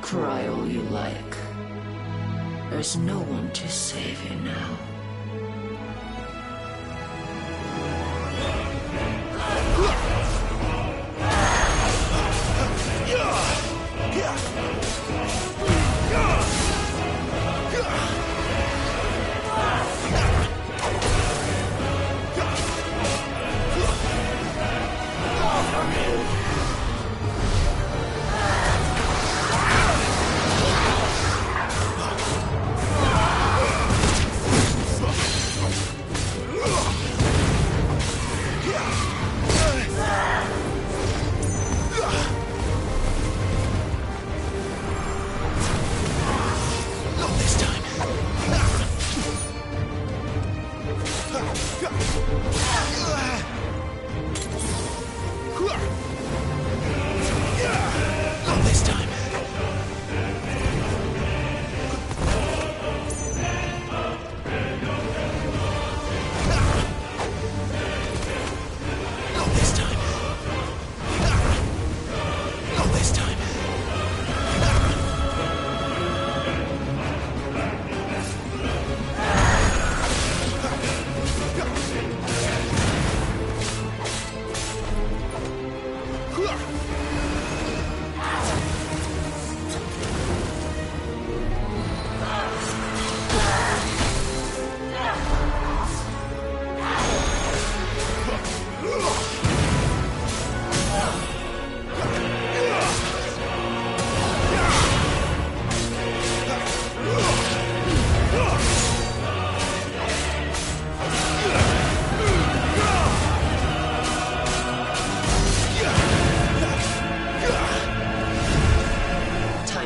Cry all you like. There's no one to save you now.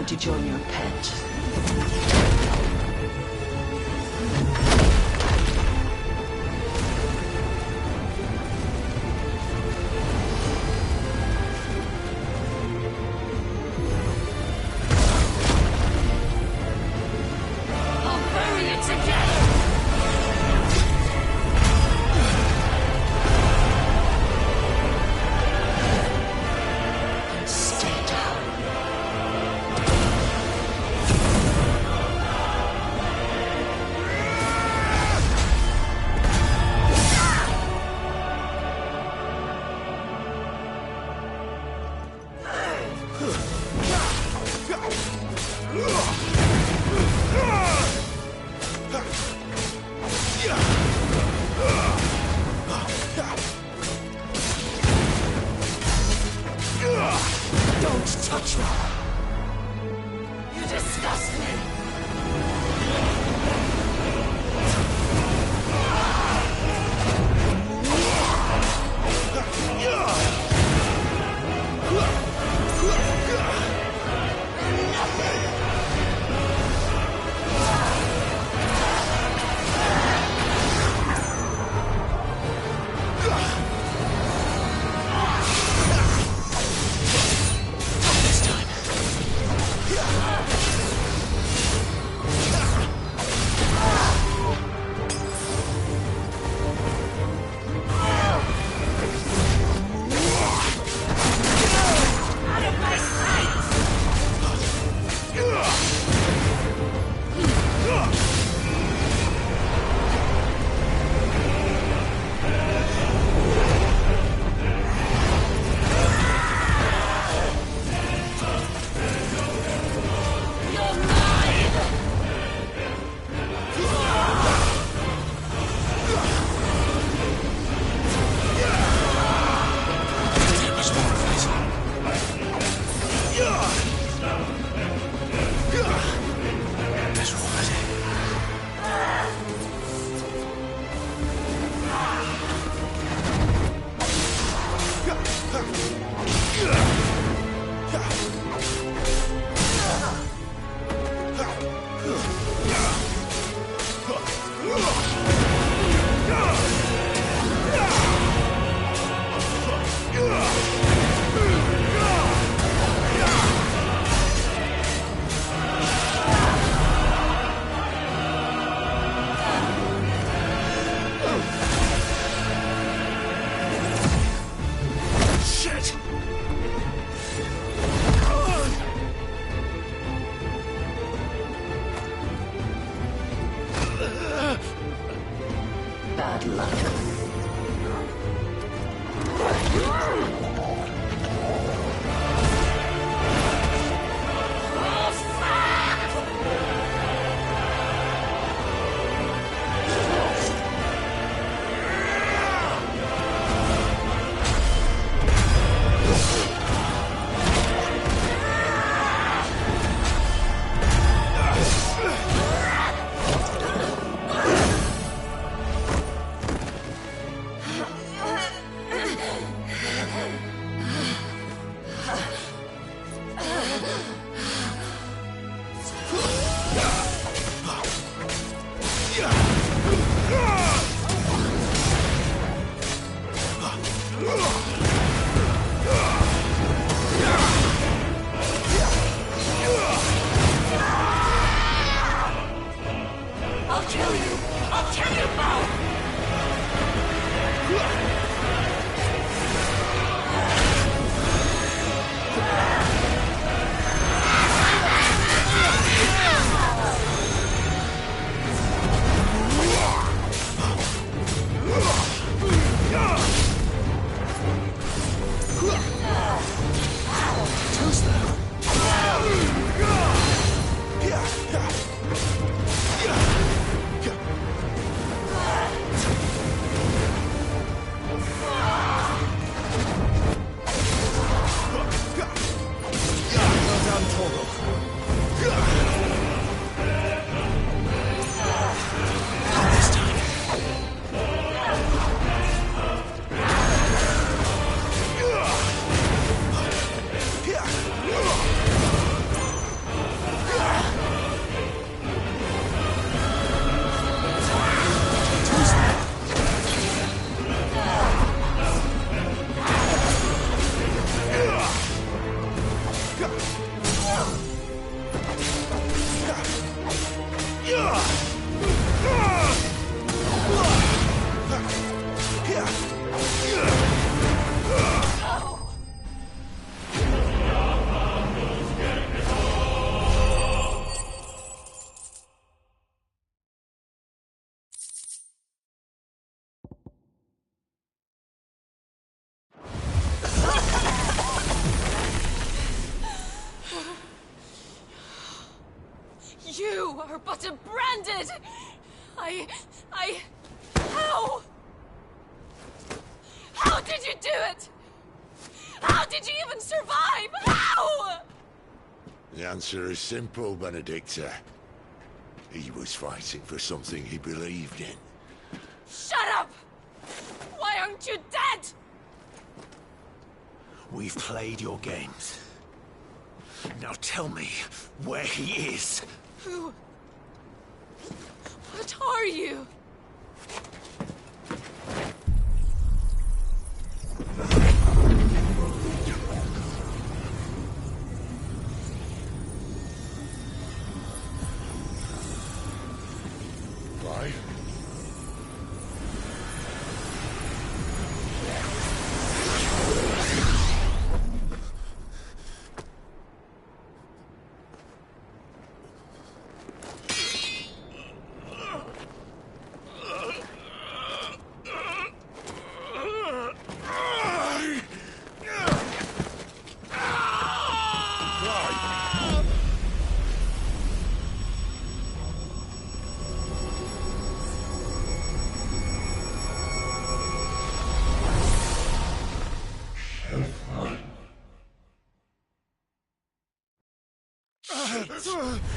time to join your pet. Don't touch me! You disgust me! You are but a branded... How? How did you do it? How did you even survive? How? The answer is simple, Benedicta. He was fighting for something he believed in. Shut up! Why aren't you dead? We've played your games. Now tell me where he is. Who? What are you? Why?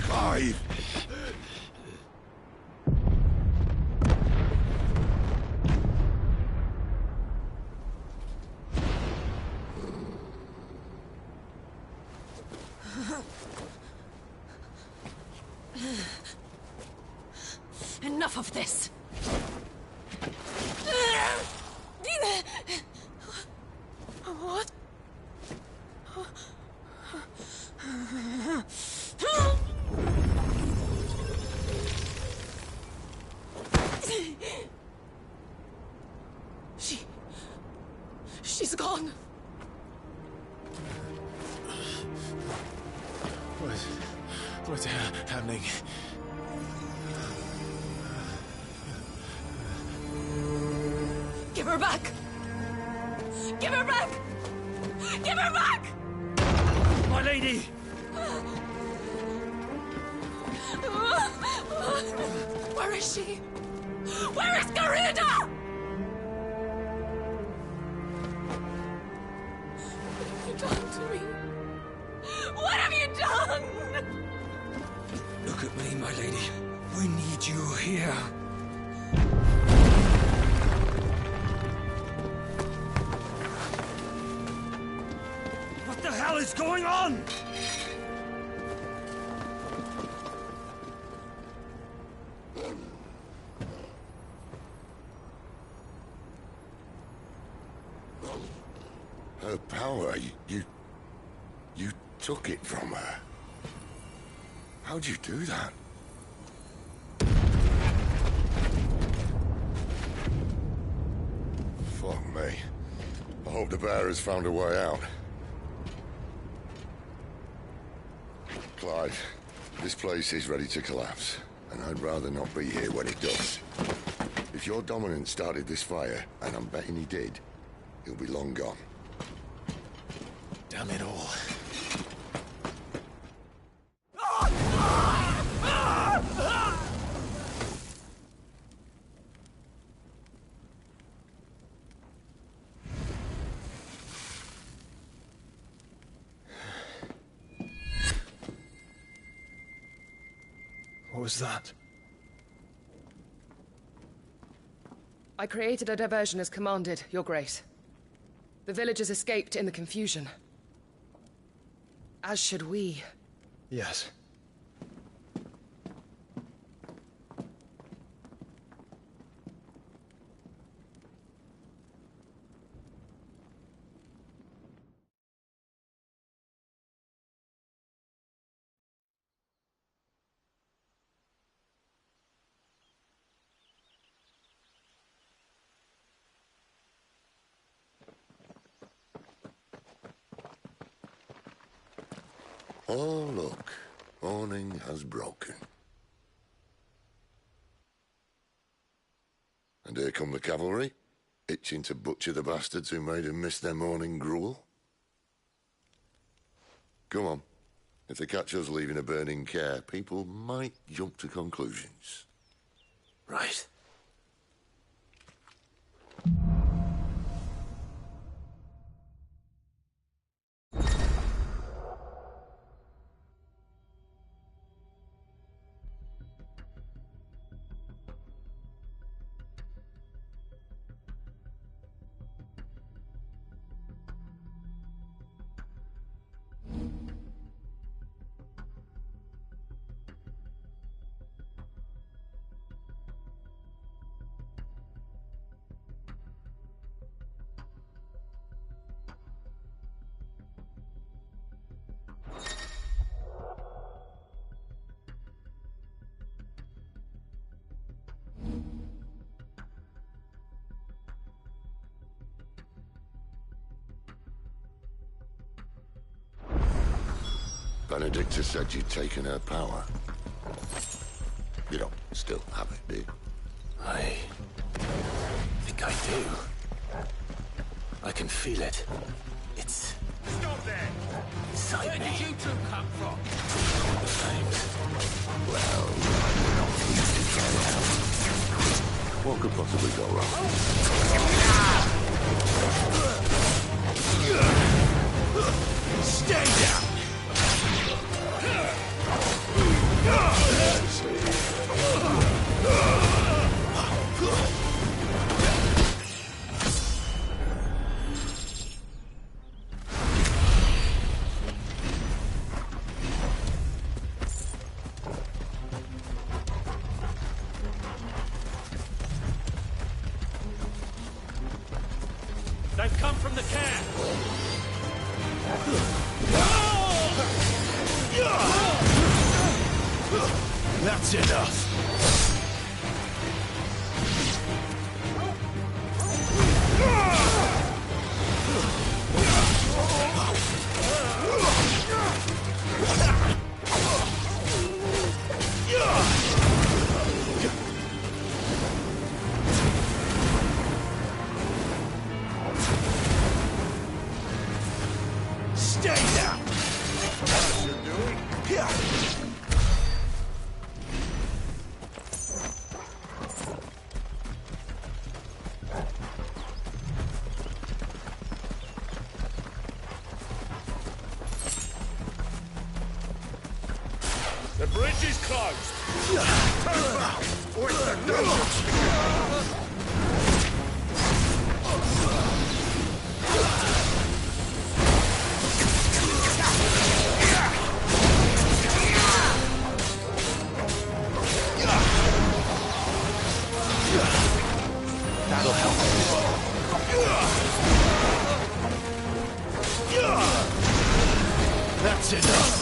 Clive! Enough of this! What? She's gone. What's happening? Give her back! Give her back! Give her back! My lady! Where is she? Where is Garuda? What have you done to me? What have you done? Look at me, my lady. We need you here. What the hell is going on? Her power, you took it from her. How'd you do that? Fuck me. I hope the bear has found a way out. Clive, this place is ready to collapse, and I'd rather not be here when it does. If your dominant started this fire, and I'm betting he did, he'll be long gone. Damn it all. What was that? I created a diversion as commanded, Your Grace. The villagers escaped in the confusion. As should we. Yes. Oh, look. Morning has broken. And here come the cavalry, itching to butcher the bastards who made them miss their morning gruel. Come on. If they catch us leaving a burning care, people might jump to conclusions. Right. Benedicta said you'd taken her power. You don't still have it, do you? I think I do. I can feel it. It's... Stop there! inside Where me. did you two come from? The flames. Well, we're not pleased to try it out. What could possibly go wrong? Stay down! They've come from the camp! That's enough! Stay down! What you're doing? Yeah. The bridge is closed! Turn back! Or it's the dungeon! That'll help. That's enough!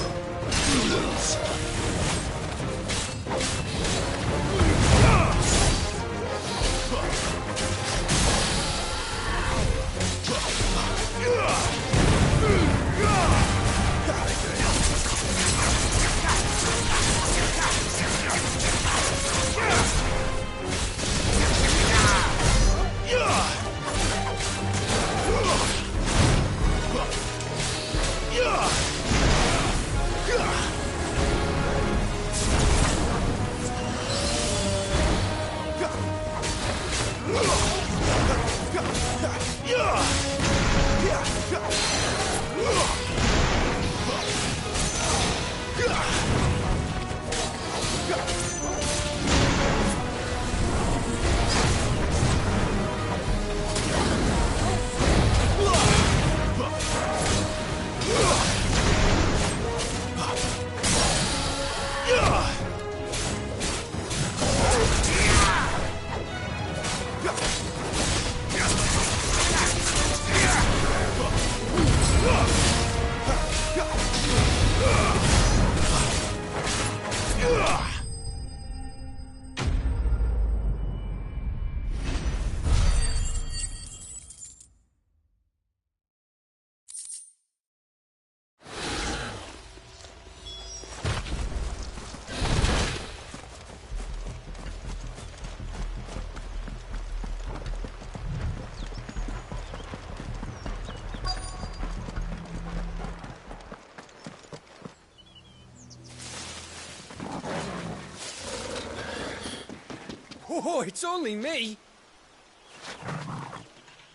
Oh, it's only me.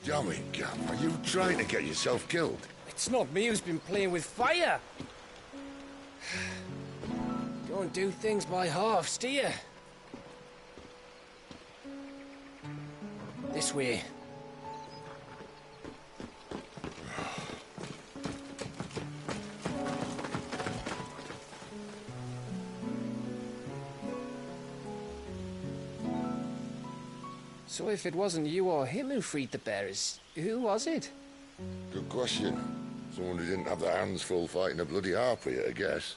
Damn it, Gav, are you trying to get yourself killed? It's not me who's been playing with fire. Don't do things by halves, do you? This way. So if it wasn't you or him who freed the bearers, who was it? Good question. Someone who didn't have their hands full fighting a bloody harpy, I guess.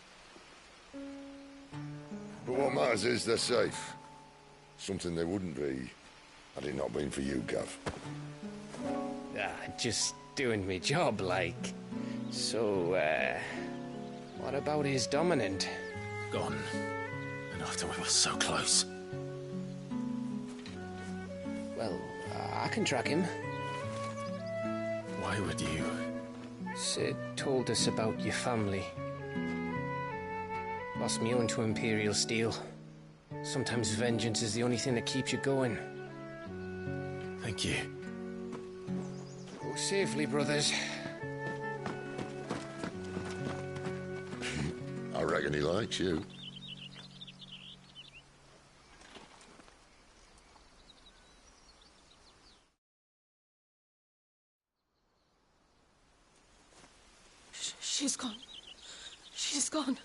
But what matters is they're safe. Something they wouldn't be, had it not been for you, Gav. Just doing me job, like. So, what about his dominant? Gone. And after we were so close. Well, I can track him. Why would you? Sid told us about your family. Lost me own to Imperial Steel. Sometimes vengeance is the only thing that keeps you going. Thank you. Go safely, brothers. I reckon he likes you. She's gone. She's gone.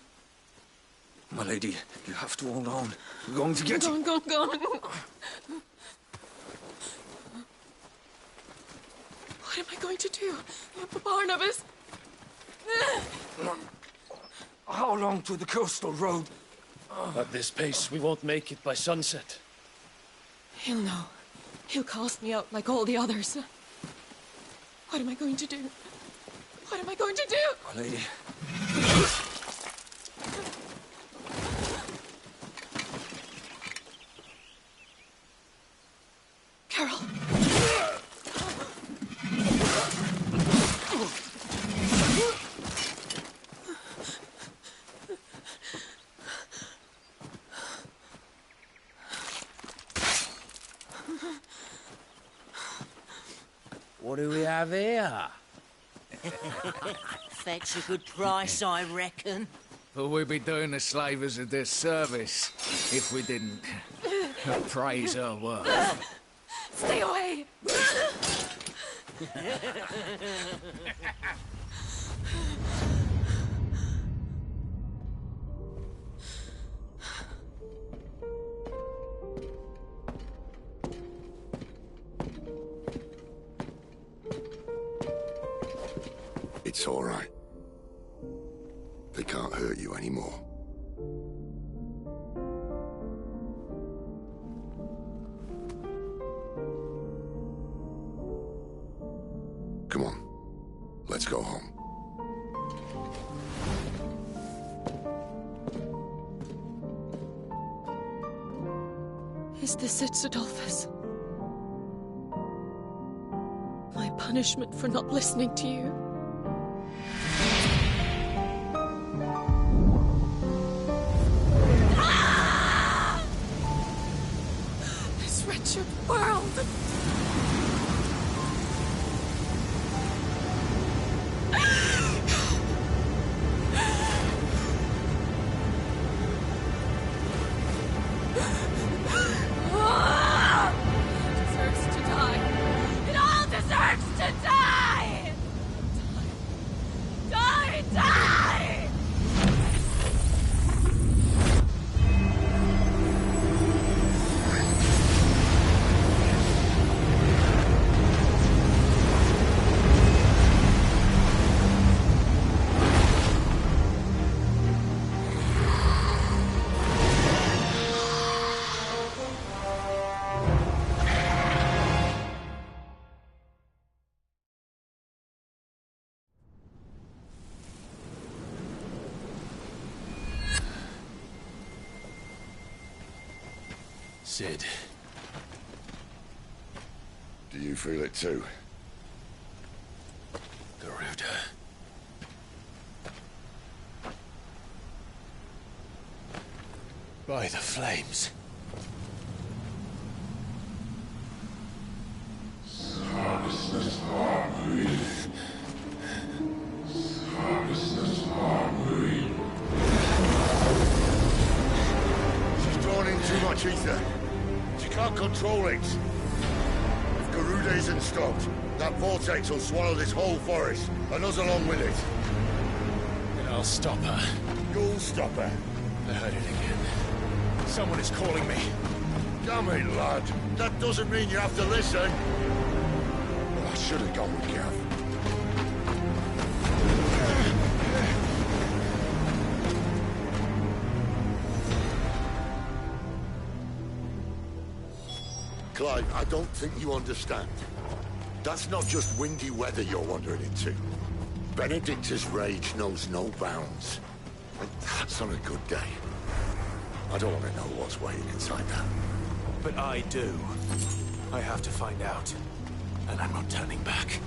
My lady, you have to hold on. We're going to get Gone, gone, gone. What am I going to do? Barnabas? How long to the coastal road? At this pace, we won't make it by sunset. He'll know. He'll cast me out like all the others. What am I going to do? What am I going to do? My lady. Carol. What do we have here? Fetch a good price, I reckon. But we'd be doing the slavers a disservice if we didn't praise her work. Stay away! It's all right. They can't hurt you anymore. Come on. Let's go home. Is this it, Adolphus? My punishment for not listening to you? This wretched world! Deserves to die. It all deserves to die! Die! Die! Sid. Do you feel it too? Garuda. By the flames. too much ether. She can't control it. If Garuda isn't stopped, that vortex will swallow this whole forest, and us along with it. Then I'll stop her. You'll stop her. I heard it again. Someone is calling me. Come in, lad. That doesn't mean you have to listen. Well, I should have gone with Gav. Clive, I don't think you understand. That's not just windy weather you're wandering into. Benedicta's rage knows no bounds. And that's on a good day. I don't want to know what's waiting inside that. But I do. I have to find out. And I'm not turning back.